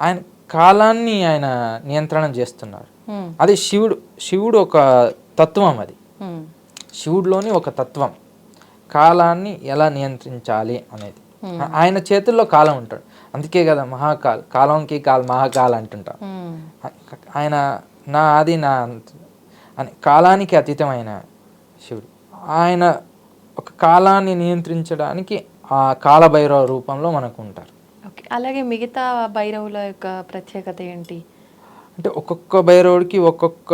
ఆయన కాలాన్ని ఆయన నియంత్రణ చేస్తున్నారు. అది శివుడు ఒక తత్వం. అది శివుడిలోని ఒక తత్వం, కాలాన్ని ఎలా నియంత్రించాలి అనేది. ఆయన చేతుల్లో కాలం ఉంటాడు. అందుకే కదా కాలంకి మహాకాల్ అంటుంటాం. ఆయన నా ఆది నా అని కాలానికి అతీతమైన శివుడు. ఆయన ఒక కాలాన్ని నియంత్రించడానికి ఆ కాలభైరవ రూపంలో మనకు ఉంటారు. ఓకే. అలాగే మిగతా భైరవుల యొక్క ప్రత్యేకత ఏంటి అంటే ఒక్కొక్క భైరవుడికి ఒక్కొక్క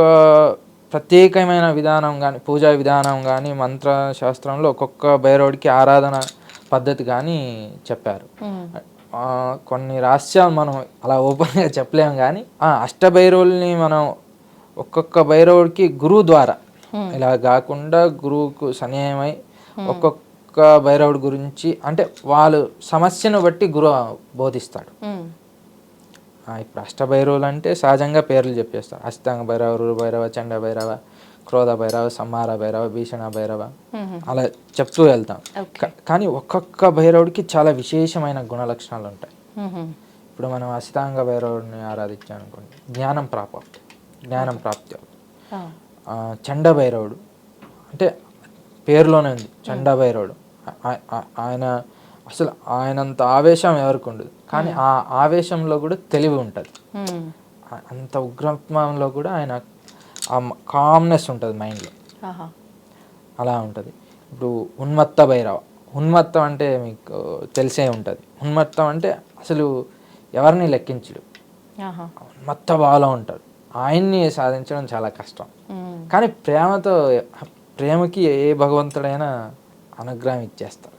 ప్రత్యేకమైన విధానం కానీ, పూజా విధానం కానీ, మంత్ర శాస్త్రంలో ఒక్కొక్క భైరవుడికి ఆరాధన పద్ధతి కానీ చెప్పారు. కొన్ని రహస్యాలు మనం అలా ఓపెన్గా చెప్పలేము. కానీ అష్టభైరవుల్ని మనం ఒక్కొక్క భైరవుడికి గురువు ద్వారా, ఇలా కాకుండా గురువుకు సన్యాయమై ఒక్కొక్క భైరవుడి గురించి, అంటే వాళ్ళు సమస్యను బట్టి గురువు బోధిస్తాడు. ఇప్పుడు అష్టభైరవులు అంటే సహజంగా పేర్లు చెప్పేస్తారు. అష్టాంగ భైరవ, రురు భైరవ, చండ భైరవ, క్రోధ భైరవ, సంహార భైరవ, భీషణ భైరవ, అలా చెప్తూ వెళ్తాం. కానీ ఒక్కొక్క భైరవుడికి చాలా విశేషమైన గుణ లక్షణాలు ఉంటాయి. ఇప్పుడు మనం అష్టాంగ భైరవుడిని ఆరాధించామనుకోండి, జ్ఞానం ప్రాప్తి అవుతుంది. చండ భైరవుడు అంటే పేరులోనే ఉంది, చండ భైరవుడు. ఆయన అసలు ఆయనంత ఆవేశం ఎవరికి ఉండదు, కానీ ఆ ఆవేశంలో కూడా తెలివి ఉంటుంది. అంత ఉగ్రత్వంలో కూడా ఆయన ఆ కామ్నెస్ ఉంటుంది మైండ్లో, అలా ఉంటుంది. ఇప్పుడు ఉన్మత్త భైరవ, ఉన్మత్తం అంటే మీకు తెలిసే ఉంటుంది. ఉన్మత్తం అంటే అసలు ఎవరిని లెక్కించడు, ఉన్మత్త భావంలో ఉంటాడు. ఆయన్ని సాధించడం చాలా కష్టం. కానీ ప్రేమకి ఏ భగవంతుడైనా అనుగ్రహం ఇచ్చేస్తారు.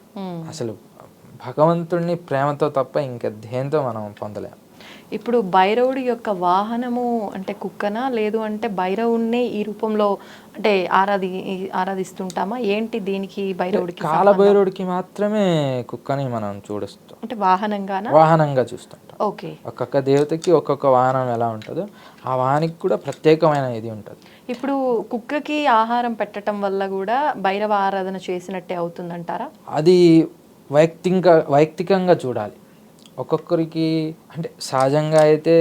అసలు భగవంతుడిని ప్రేమతో తప్ప ఇంకా దేంతో మనం పొందలేము. ఇప్పుడు భైరవుడి యొక్క వాహనము అంటే కుక్కనా, లేదు అంటే భైరవుడిని ఈ రూపంలో అంటే ఆరాధిస్తుంటామా ఏంటి? దీనికి భైరవుడికి, కాలభైరవుడికి మాత్రమే కుక్కని మనం చూడొస్తాం, అంటే వాహనంగా చూస్తుంటాం. ఓకే. ఒక్కొక్క దేవతకి ఒక్కొక్క వాహనం ఎలా ఉంటుందో ఆ వాహనానికి కూడా ప్రత్యేకమైన ఇది ఉంటుంది. ఇప్పుడు కుక్కకి ఆహారం పెట్టడం వల్ల కూడా భైరవ ఆరాధన చేసినట్టే అవుతుందంటారా? అది వైయక్తికంగా చూడాలి. ఒక్కొక్కరికి అంటే సహజంగా అయితే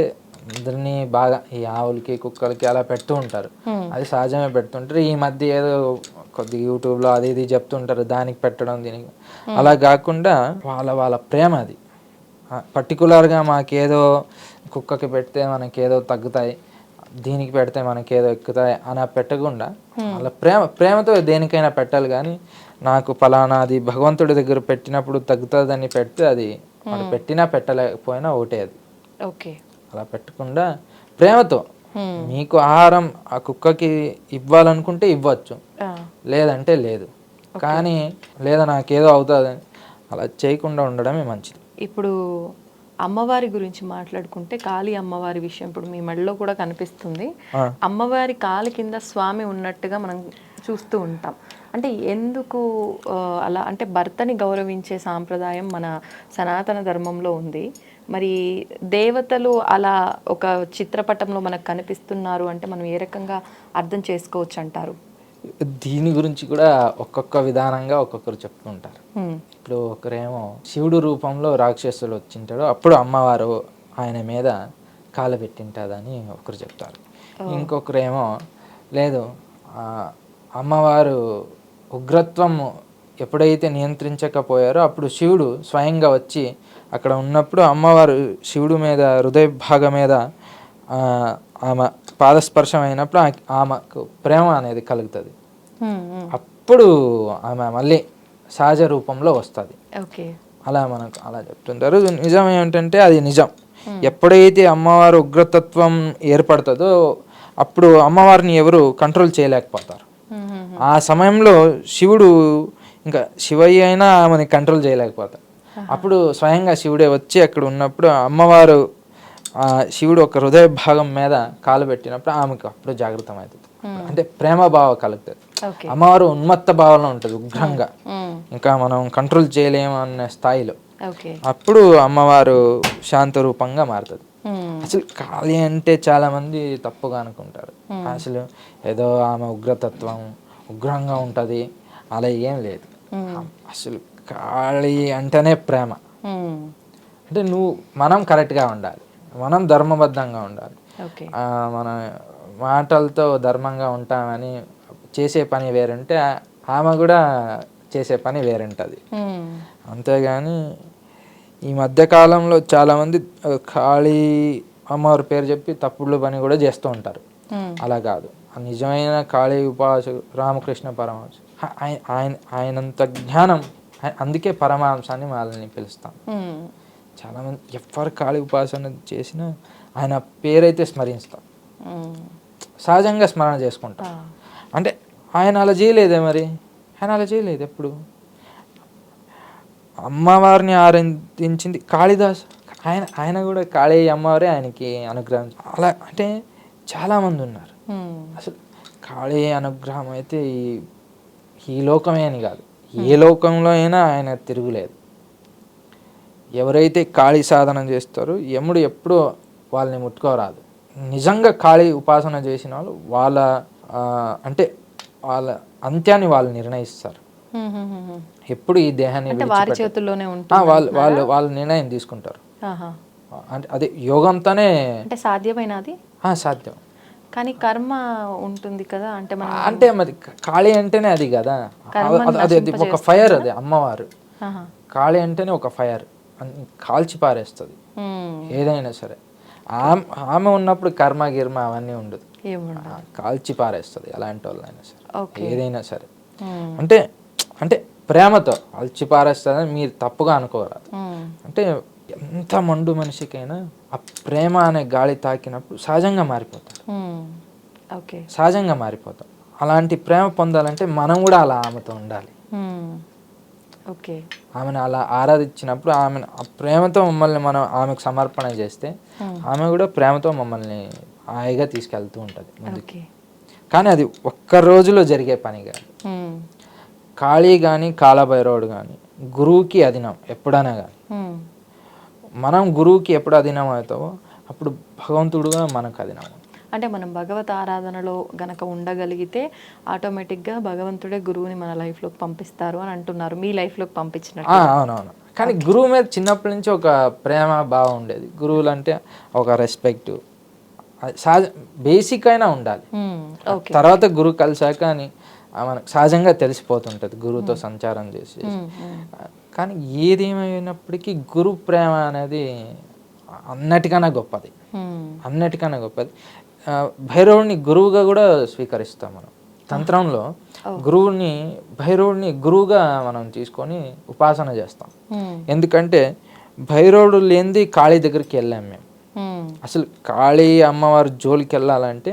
అందరినీ బాగా ఈ ఆవులకి కుక్కలకి అలా పెడుతూ ఉంటారు, అది సహజమే పెడుతుంటారు. ఈ మధ్య ఏదో కొద్దిగా యూట్యూబ్లో అది ఇది చెప్తుంటారు దానికి పెట్టడం దీనికి, అలా కాకుండా వాళ్ళ ప్రేమ అది. పర్టికులర్గా మాకేదో కుక్కకి పెడితే మనకేదో తగ్గుతాయి, దీనికి పెడితే మనకేదో ఎక్కుతాయి అని పెట్టకుండా వాళ్ళ ప్రేమతో దేనికైనా పెట్టాలి. కానీ నాకు ఫలానాది భగవంతుడి దగ్గర పెట్టినప్పుడు తగ్గుతుందని పెడితే అది వాడు పెట్టినా పెట్టలేకపోయినా ఒకటే అది. ఓకే. అలా పెట్టకుండా ప్రేమతో మీకు ఆహారం ఆ కుక్కకి ఇవ్వాలనుకుంటే ఇవ్వచ్చు, లేదంటే లేదు. కానీ లేదా నాకేదో అవుతుంది అలా చేయకుండా ఉండడమే మంచిది. ఇప్పుడు అమ్మవారి గురించి మాట్లాడుకుంటే కాళీ అమ్మవారి విషయం ఇప్పుడు మీ మెడలో కూడా కనిపిస్తుంది. అమ్మవారి కాలి కింద స్వామి ఉన్నట్టుగా మనం చూస్తూ ఉంటాం. అంటే ఎందుకు అలా? అంటే భర్తని గౌరవించే సాంప్రదాయం మన సనాతన ధర్మంలో ఉంది. మరి దేవతలు అలా ఒక చిత్రపటంలో మనకు కనిపిస్తున్నారు అంటే మనం ఏ రకంగా అర్థం చేసుకోవచ్చు అంటారు? దీని గురించి కూడా ఒక్కొక్క విధానంగా ఒక్కొక్కరు చెప్తుంటారు. ఇప్పుడు ఒకరేమో శివుడు రూపంలో రాక్షసులు వచ్చింటాడు, అప్పుడు అమ్మవారు ఆయన మీద కాలు పెట్టింటుందని ఒకరు చెప్తారు. ఇంకొకరేమో లేదు, అమ్మవారు ఉగ్రత్వం ఎప్పుడైతే నియంత్రించకపోయారో అప్పుడు శివుడు స్వయంగా వచ్చి అక్కడ ఉన్నప్పుడు అమ్మవారు శివుడు మీద హృదయ భాగం మీద ఆమె పాదస్పర్శం అయినప్పుడు ఆమెకు ప్రేమ అనేది కలుగుతుంది. అప్పుడు ఆమె మళ్ళీ సహజ రూపంలో వస్తుంది. అలా మనకు అలా చెప్తుంటారు. నిజం ఏమిటంటే అది నిజం. ఎప్పుడైతే అమ్మవారు ఉగ్రతత్వం ఏర్పడుతుందో అప్పుడు అమ్మవారిని ఎవరు కంట్రోల్ చేయలేకపోతారు. ఆ సమయంలో శివుడు ఇంకా శివయ్య అయినా ఆమెని కంట్రోల్ చేయలేకపోతారు. అప్పుడు స్వయంగా శివుడే వచ్చి అక్కడ ఉన్నప్పుడు అమ్మవారు శివుడు ఒక హృదయ భాగం మీద కాలు పెట్టినప్పుడు ఆమెకు అప్పుడు జాగృతం అవుతుంది. అంటే ప్రేమ భావం కలుగుతుంది. అమ్మవారు ఉన్మత్త భావంలో ఉంటుంది, ఉగ్రంగా, ఇంకా మనం కంట్రోల్ చేయలేము అనే స్థాయిలో. అప్పుడు అమ్మవారు శాంత రూపంగా మారుతుంది. అసలు కాళీ అంటే చాలా మంది తప్పుగా అనుకుంటారు. అసలు ఏదో ఆమె ఉగ్రతత్వం, ఉగ్రంగా ఉంటుంది, అలా ఏం లేదు. అసలు కాళీ అంటేనే ప్రేమ. అంటే మనం కరెక్ట్గా ఉండాలి, మనం ధర్మబద్ధంగా ఉండాలి, మన మాటలతో ధర్మంగా ఉంటామని చేసే పని వేరుంటే ఆమె కూడా చేసే పని వేరుంటుంది. అంతేగాని ఈ మధ్యకాలంలో చాలామంది కాళీ అమ్మవారి పేరు చెప్పి తప్పుడు పని కూడా చేస్తూ ఉంటారు. అలా కాదు. నిజమైన కాళీ ఉపాసకుడు రామకృష్ణ పరమహంస, ఆయనంత జ్ఞానం, అందుకే పరమహంసాన్ని వాళ్ళని పిలుస్తాం. చాలామంది ఎవరు కాళీ ఉపాసన చేసినా ఆయన పేరైతే స్మరిస్తాం, సహజంగా స్మరణ చేసుకుంటాం. అంటే ఆయన అలా చేయలేదే, మరి ఆయన అలా చేయలేదు ఎప్పుడు. అమ్మవారిని ఆరాధించింది కాళిదాస్, ఆయన కూడా కాళీ అమ్మవారే ఆయనకి అనుగ్రహం. అలా అంటే చాలామంది ఉన్నారు. అసలు కాళీ అనుగ్రహం అయితే ఈ లోకమే అని కాదు, ఏ లోకంలో అయినా ఆయన తిరుగులేదు. ఎవరైతే కాళీ సాధన చేస్తారో యముడు ఎప్పుడూ వాళ్ళని ముట్టుకోరాదు. నిజంగా కాళీ ఉపాసన చేసిన వాళ్ళు వాళ్ళ అంత్యాన్ని వాళ్ళు నిర్ణయిస్తారు. ఎప్పుడు ఈ దేహాన్ని వాళ్ళు నిర్ణయం తీసుకుంటారు. అంటే అదే యోగంతోనే సాధ్యమైనది, సాధ్యం. కానీ కర్మ ఉంటుంది కదా, అంటే మరి కాళీ అంటేనే అది కదా, అది ఒక ఫైర్. అది అమ్మవారు కాళీ అంటేనే ఒక ఫైర్, కాల్చి పారేస్తుంది ఏదైనా సరే. ఆమె ఉన్నప్పుడు కర్మ గిర్మ అవన్నీ ఉండదు, కాల్చి పారేస్తుంది ఎలాంటి వాళ్ళైనా సరే, ఏదైనా సరే. అంటే ప్రేమతో కాల్చి పారేస్తుందని మీరు తప్పుగా అనుకోరాదు. అంటే ఎంత మండు మనిషికైనా ఆ ప్రేమ అనే గాలి తాకినప్పుడు సహజంగా మారిపోతారు, సహజంగా మారిపోతాం. అలాంటి ప్రేమ పొందాలంటే మనం కూడా అలా ఆమెతో ఉండాలి. ఆమెను అలా ఆరాధించినప్పుడు ఆమెను ఆ ప్రేమతో మమ్మల్ని మనం ఆమెకు సమర్పణ చేస్తే ఆమె కూడా ప్రేమతో మమ్మల్ని హాయిగా తీసుకెళ్తూ ఉంటుంది ముందుకి. కానీ అది ఒక్క రోజులో జరిగే పని కాదు. కాళీ కానీ కాలభైరవుడు కానీ గురువుకి అధీనం ఎప్పుడైనా కానీ. మనం గురువుకి ఎప్పుడు అధీనం అవుతామో అప్పుడు భగవంతుడు కూడా మనకు అధీనం. అంటే మనం భగవత్ ఆరాధనలో గనక ఉండగలిగితే ఆటోమేటిక్గా భగవంతుడే గురువుని మన లైఫ్లోకి పంపిస్తారు అని అంటున్నారు. మీ లైఫ్లోకి పంపించినట్టు. అవునవును. కానీ గురువు మీద చిన్నప్పటి నుంచి ఒక ప్రేమ భావం ఉండేది. గురువులు అంటే ఒక రెస్పెక్ట్ సహజ బేసిక్ అయినా ఉండాలి. తర్వాత గురువు కలిసాక అని మనకు సహజంగా తెలిసిపోతుంటుంది గురువుతో సంచారం చేసి. కానీ ఏదేమైనప్పటికీ గురు ప్రేమ అనేది అన్నిటికన్నా గొప్పది, అన్నిటికన్నా గొప్పది. భైరవుడిని గురువుగా కూడా స్వీకరిస్తాం మనం తంత్రంలో. భైరవుడిని గురువుగా మనం తీసుకొని ఉపాసన చేస్తాం. ఎందుకంటే భైరవుడు లేనిది కాళీ దగ్గరికి వెళ్ళాం మేము. అసలు కాళీ అమ్మవారి జోలికి వెళ్ళాలంటే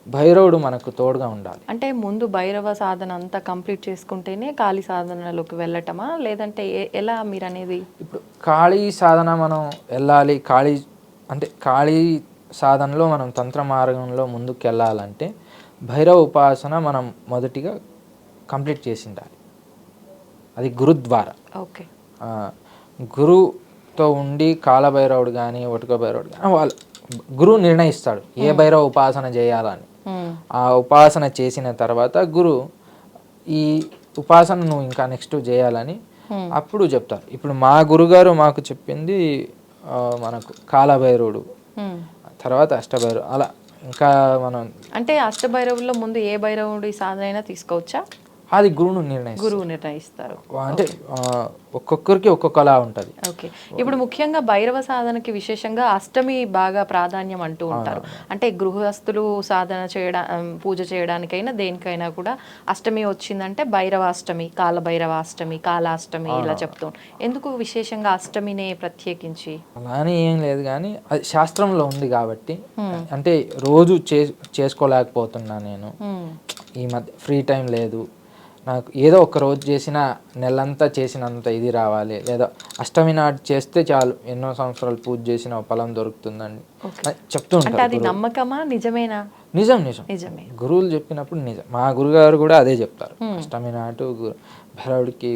భైరవుడు మనకు తోడుగా ఉండాలి. అంటే ముందు భైరవ సాధన అంతా కంప్లీట్ చేసుకుంటేనే కాళీ సాధనలోకి వెళ్ళటమా, లేదంటే ఎలా మీరు అనేది? ఇప్పుడు కాళీ సాధన మనం వెళ్ళాలి, కాళీ సాధనలో మనం తంత్ర మార్గంలో ముందుకు వెళ్ళాలంటే భైరవ ఉపాసన మనం మొదటిగా కంప్లీట్ చేసి ఉండాలి. అది గురు ద్వారా. గురువుతో ఉండి కాలభైరవుడు కానీ ఒటుక భైరవుడు కానీ వాళ్ళు గురువు నిర్ణయిస్తాడు ఏ భైరవ ఉపాసన చేయాలని. ఆ ఉపాసన చేసిన తర్వాత గురువు ఈ ఉపాసన నువ్వు ఇంకా నెక్స్ట్ చేయాలని అప్పుడు చెప్తారు. ఇప్పుడు మా గురుగారు మాకు చెప్పింది మనకు కాలభైరవుడు, తర్వాత అష్టభైరవుడు, అలా ఇంకా మనం అంటే అష్టభైరవుల్లో ముందు ఏ భైరవుడి సాధన అయినా తీసుకోవచ్చా? అది గురువు నిర్ణయిస్తారు. అంటే ఒక్కొక్కరికి ఒక్కొక్కలా ఉంటుంది. ఓకే. ఇప్పుడు ముఖ్యంగా భైరవ సాధనకి విశేషంగా అష్టమి బాగా ప్రాధాన్యం అంటూ ఉంటారు. అంటే గృహస్థులు సాధన పూజ చేయడానికైనా దేనికైనా కూడా అష్టమి వచ్చిందంటే భైరవాష్టమి, కాలభైరవాష్టమి, కాలాష్టమి ఇలా చెప్తూ. ఎందుకు విశేషంగా అష్టమినే ప్రత్యేకించి? అలానే ఏం లేదు, కానీ అది శాస్త్రంలో ఉంది కాబట్టి. అంటే రోజు చేసుకోలేకపోతున్నా నేను, ఈ మధ్య ఫ్రీ టైం లేదు, నాకు ఏదో ఒక రోజు చేసిన నెలంతా చేసినంత ఇది రావాలి, లేదా అష్టమి నాటి చేస్తే చాలు ఎన్నో సంవత్సరాలు పూజ చేసిన ఫలం దొరుకుతుందండి చెప్తూ అంటే ఉంటారు. అది నమ్మకమా నిజమేనా? నిజం నిజం నిజమే. గురువులు చెప్పినప్పుడు నిజం. మా గురుగారు కూడా అదే చెప్తారు. అష్టమి నాటు భైరవుడికి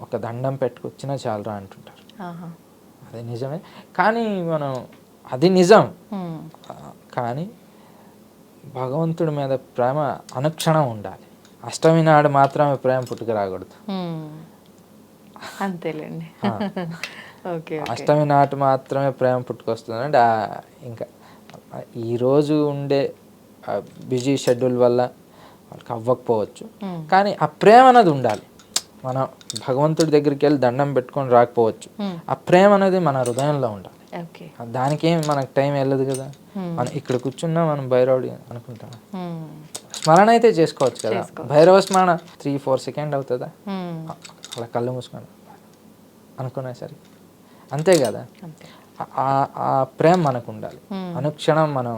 ఒక దండం పెట్టుకొచ్చినా చాలురా అంటుంటారు. ఆహా. అదే నిజమే. కానీ మనం అది నిజం, కానీ భగవంతుడి మీద ప్రేమ అనుక్షణం ఉండాలి. అష్టమి నాడు మాత్రమే ప్రేమ పుట్టుక రాకూడదు. అంతేలేండి. ఓకే. అష్టమి నాటు మాత్రమే ప్రేమ పుట్టుకొస్తుంది అంటే ఇంకా ఈరోజు ఉండే బిజీ షెడ్యూల్ వల్ల వాళ్ళకి అవ్వకపోవచ్చు, కానీ ఆ ప్రేమ అనేది ఉండాలి. మనం భగవంతుడి దగ్గరికి వెళ్ళి దండం పెట్టుకొని రాకపోవచ్చు, ఆ ప్రేమ అనేది మన హృదయంలో ఉండాలి. దానికేం మనకు టైం వెళ్ళదు కదా. మనం ఇక్కడ కూర్చున్నా మనం భైరవుడి అనుకుంటాం, స్మరణ అయితే చేసుకోవచ్చు కదా. భైరవ స్మరణ 3-4 సెకండ్ అవుతుందా, అలా కళ్ళు మూసుకోండి అనుకునేసరికి అంతే కదా. ఆ ప్రేమ మనకు ఉండాలి, అనుక్షణం మనం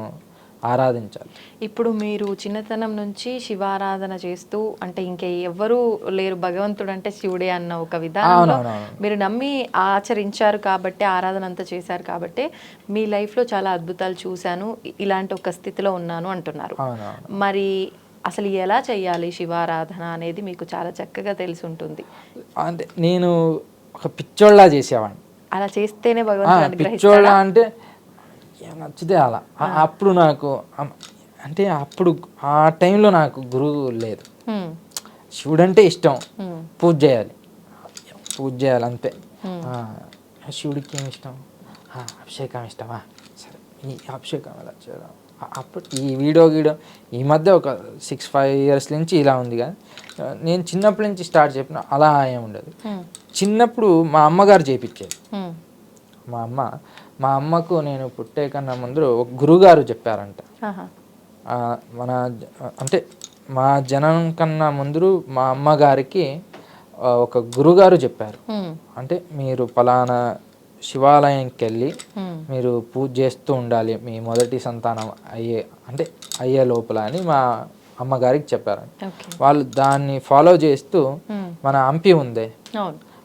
ఆరాధించాలి. ఇప్పుడు మీరు చిన్నతనం నుంచి శివారాధన చేస్తూ, అంటే ఇంకా ఎవ్వరూ లేరు భగవంతుడు అంటే శివుడే అన్న ఒక విధానంలో మీరు నమ్మి ఆచరించారు కాబట్టి, ఆరాధన అంతా చేశారు కాబట్టి మీ లైఫ్లో చాలా అద్భుతాలు చూశాను, ఇలాంటి ఒక స్థితిలో ఉన్నాను అంటున్నారు. మరి అసలు ఎలా చేయాలి శివారాధన అనేది మీకు చాలా చక్కగా తెలిసి ఉంటుంది. అంటే నేను ఒక పిచ్చోళ్ళ చేసేవాడిని. అలా చేస్తేనే భగవంతుడు పిచ్చోళ్ళ అంటే నచ్చితే అలా. అప్పుడు నాకు అంటే అప్పుడు ఆ టైంలో నాకు గురువు లేదు. శివుడు అంటే ఇష్టం, పూజ చేయాలి అంతే. శివుడికి ఏమి ఇష్టం, అభిషేకం ఇష్టమా, సరే ఈ అభిషేకం ఎలా చేయడం. అప్పుడు ఈ వీడియో ఈ మధ్య ఒక 6-5 ఇయర్స్ నుంచి ఇలా ఉంది. కానీ నేను చిన్నప్పటి నుంచి స్టార్ట్ చెప్పిన అలా ఏమి ఉండదు. చిన్నప్పుడు మా అమ్మగారు చేయించేది. మా అమ్మకు నేను పుట్టే కన్నా ముందు ఒక గురుగారు చెప్పారంట. అంటే మా జనం కన్నా ముందు మా అమ్మగారికి ఒక గురుగారు చెప్పారు, అంటే మీరు పలానా శివాలయంకి వెళ్ళి మీరు పూజ చేస్తూ ఉండాలి మీ మొదటి సంతానం అయ్యే లోపల అని మా అమ్మగారికి చెప్పారంట. వాళ్ళు దాన్ని ఫాలో చేస్తూ మన హంపి ఉందే,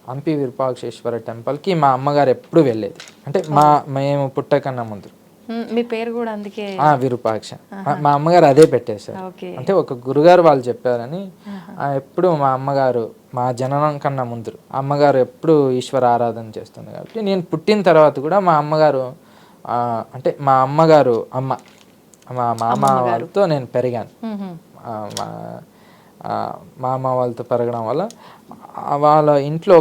హంపి విరూపాక్షేశ్వర టెంపుల్కి మా అమ్మగారు ఎప్పుడు వెళ్ళేది. అంటే మేము పుట్టకన్నా ముందు. మీ పేరు కూడా అందుకే విరూపాక్ష. మా అమ్మగారు అదే పెట్టేశారు. అంటే ఒక గురుగారు వాళ్ళు చెప్పారని ఎప్పుడు మా అమ్మగారు మా జననం కన్నా ముందు అమ్మగారు ఎప్పుడు ఈశ్వర ఆరాధన చేస్తుంది. కాబట్టి నేను పుట్టిన తర్వాత కూడా మా అమ్మగారు అంటే మా మామ వాళ్ళతో నేను పెరిగాను. మా అమ్మ వాళ్ళతో పెరగడం వల్ల వాళ్ళ ఇంట్లో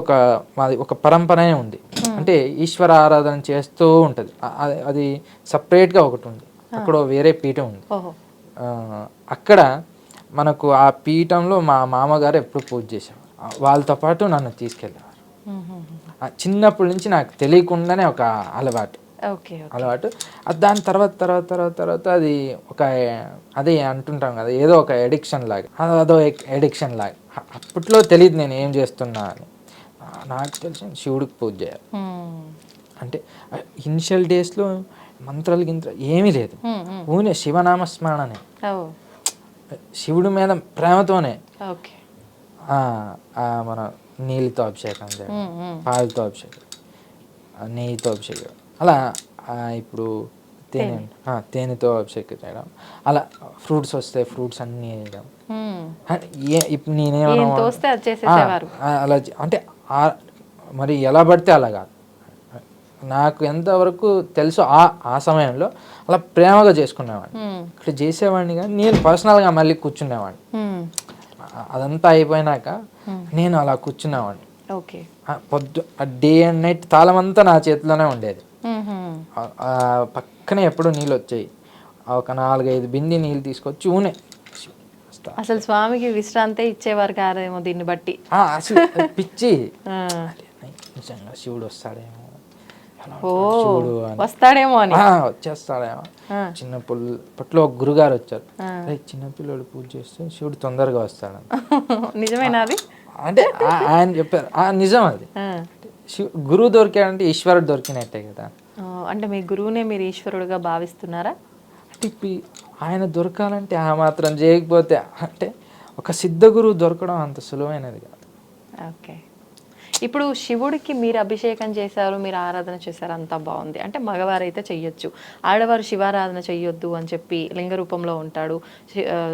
మాది ఒక పరంపరనే ఉంది. అంటే ఈశ్వర ఆరాధన చేస్తూ ఉంటుంది. అది సపరేట్గా ఒకటి ఉంది, అక్కడ వేరే పీఠం ఉంది. అక్కడ మనకు ఆ పీఠంలో మా మామగారు ఎప్పుడు పూజ చేసేవారు. వాళ్ళతో పాటు నన్ను తీసుకెళ్ళేవారు. చిన్నప్పటి నుంచి నాకు తెలియకుండానే ఒక అలవాటు. దాని తర్వాత అది అదే అంటుంటాం కదా, ఏదో ఒక ఎడిక్షన్ లాగా, అదో ఎడిక్షన్ లాగా. అప్పట్లో తెలియదు నేను ఏం చేస్తున్నా అని. నాకు తెలిసి శివుడికి పూజ చేయాలి అంటే ఇనిషియల్ డేస్లో మంత్రాలు ఏమీ లేదు, ఊనే శివనామస్మరణనే, శివుడి మీద ప్రేమతోనే మన నీళ్ళతో అభిషేకం చేయడం, పాలతో అభిషేకం, నెయ్యితో అభిషేకం, అలా ఇప్పుడు తేనెతో అభిషేకం చేయడం, అలా ఫ్రూట్స్ వస్తే ఫ్రూట్స్ అన్నీ వేయడం. ఇప్పుడు నేనేమన్నా అలా అంటే మరి ఎలా పడితే అలా కాదు. నాకు ఎంతవరకు తెలుసో ఆ సమయంలో అలా ప్రేమగా చేసుకునేవాడిని. ఇక్కడ చేసేవాడిని కానీ నేను పర్సనల్గా మళ్ళీ కూర్చునేవాడిని. అదంతా అయిపోయినాక నేను అలా కూర్చునేవాడిని. డే అండ్ నైట్ తాళం అంతా నా చేతిలోనే ఉండేది. పక్కనే ఎప్పుడు నీళ్ళు వచ్చాయి. ఒక 4-5 బింది నీళ్ళు తీసుకొచ్చి ఊనే. అసలు స్వామికి విశ్రాంతి ఇచ్చేవారు కాదేమో దీన్ని బట్టి. అసలు పిచ్చి, నిజంగా శివుడు వస్తాడేమో, వస్తాడేమో అని వచ్చేస్తాడేమో. చిన్నప్పట్లో ఒక గురుగారు వచ్చారు, చిన్నపిల్లడు పూజ చేస్తే శివుడు తొందరగా వస్తాడు. నిజమేనా అది? అంటే ఆయన చెప్పారు, నిజం అది. గురువు దొరికాడంటే ఈశ్వరుడు దొరికినట్టే కదా. అంటే మీ గురువునే మీరు ఈశ్వరుడుగా భావిస్తున్నారా? అంటే ఆయన దొరకాలంటే ఆ మాత్రం చేయకపోతే, అంటే ఒక సిద్ధ గురువు దొరకడం అంత సులువైనది కాదు. ఓకే. ఇప్పుడు శివుడికి మీరు అభిషేకం చేశారు, మీరు ఆరాధన చేశారు, అంతా బాగుంది. అంటే మగవారైతే చెయ్యొచ్చు, ఆడవారు శివారాధన చెయ్యొద్దు అని చెప్పి, లింగ రూపంలో ఉంటాడు,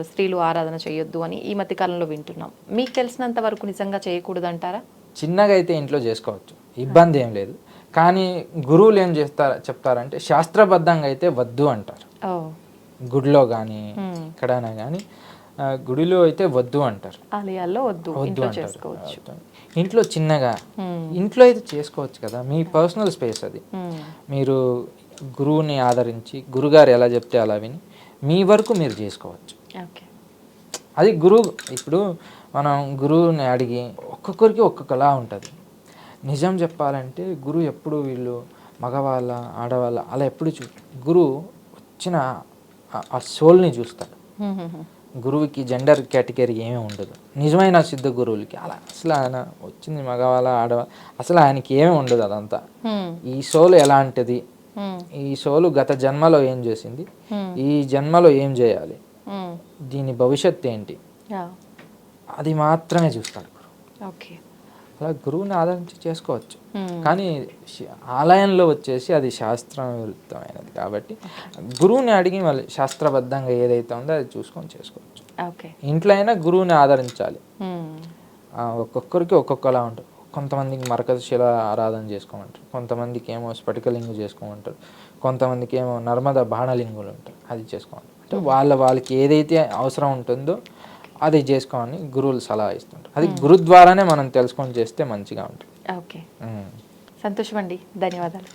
స్త్రీలు ఆరాధన చెయ్యొద్దు అని ఈ మధ్య కాలంలో వింటున్నాం. మీకు తెలిసినంత వరకు నిజంగా చేయకూడదు అంటారా? చిన్నగా అయితే ఇంట్లో చేసుకోవచ్చు, ఇబ్బంది ఏం లేదు. కానీ గురువులు ఏం చెప్తారంటే శాస్త్రబద్ధంగా అయితే వద్దు అంటారు. ఓ, గుడిలో కానీ ఎక్కడైనా కానీ గుడిలో అయితే వద్దు అంటారు, ఆలయాల్లో వద్దు, వద్దు ఇంట్లో అంటారు. చేసుకోవచ్చు. ఇంట్లో చిన్నగా ఇంట్లో అయితే చేసుకోవచ్చు కదా, మీ పర్సనల్ స్పేస్ అది. మీరు గురువుని ఆదరించి గురుగారు ఎలా చెప్తే అలా విని మీ వరకు మీరు చేసుకోవచ్చు. ఓకే. అది గురువు, ఇప్పుడు మనం గురువుని అడిగి ఒక్కొక్కరికి ఒక్కొక్కలా ఉంటుంది. నిజం చెప్పాలంటే గురువు ఎప్పుడు వీళ్ళు మగవాళ్ళ ఆడవాళ్ళ అలా ఎప్పుడు గురువు వచ్చిన ఆ సోల్ని చూస్తాడు. గురువుకి జెండర్ కేటగిరీ ఏమీ ఉండదు. నిజమైన సిద్ధ గురువులకి అలా అసలు ఆయన వచ్చింది మగవాళ్ళ ఆడవాళ్ళ అసలు ఆయనకి ఏమీ ఉండదు. అదంతా ఈ సోలు ఎలాంటిది, ఈ సోలు గత జన్మలో ఏం చేసింది, ఈ జన్మలో ఏం చేయాలి, దీని భవిష్యత్తు ఏంటి, అది మాత్రమే చూస్తాడు గురువు. ఓకే. అలా గురువుని ఆదరించి చేసుకోవచ్చు. కానీ ఆలయంలో వచ్చేసి అది శాస్త్రం విరుద్ధమైనది కాబట్టి గురువుని అడిగి మళ్ళీ శాస్త్రబద్ధంగా ఏదైతే ఉందో అది చూసుకొని చేసుకోవచ్చు. ఓకే. ఇంట్లో అయినా గురువుని ఆదరించాలి. ఒక్కొక్కరికి ఒక్కొక్కలా ఉంటుంది. కొంతమందికి మరకశిల ఆరాధన చేసుకోమంటారు, కొంతమందికి ఏమో స్ఫటికలింగు చేసుకోమంటారు, కొంతమందికి ఏమో నర్మద బాణలింగులు ఉంటాయి, అది చేసుకోమంటారు. అంటే వాళ్ళకి ఏదైతే అవసరం ఉంటుందో అది చేసుకోమని గురువులు సలహా ఇస్తుంటారు. అది గురు ద్వారానే మనం తెలుసుకొని చేస్తే మంచిగా ఉంటుంది. ఓకే. సంతోషం అండి, ధన్యవాదాలు.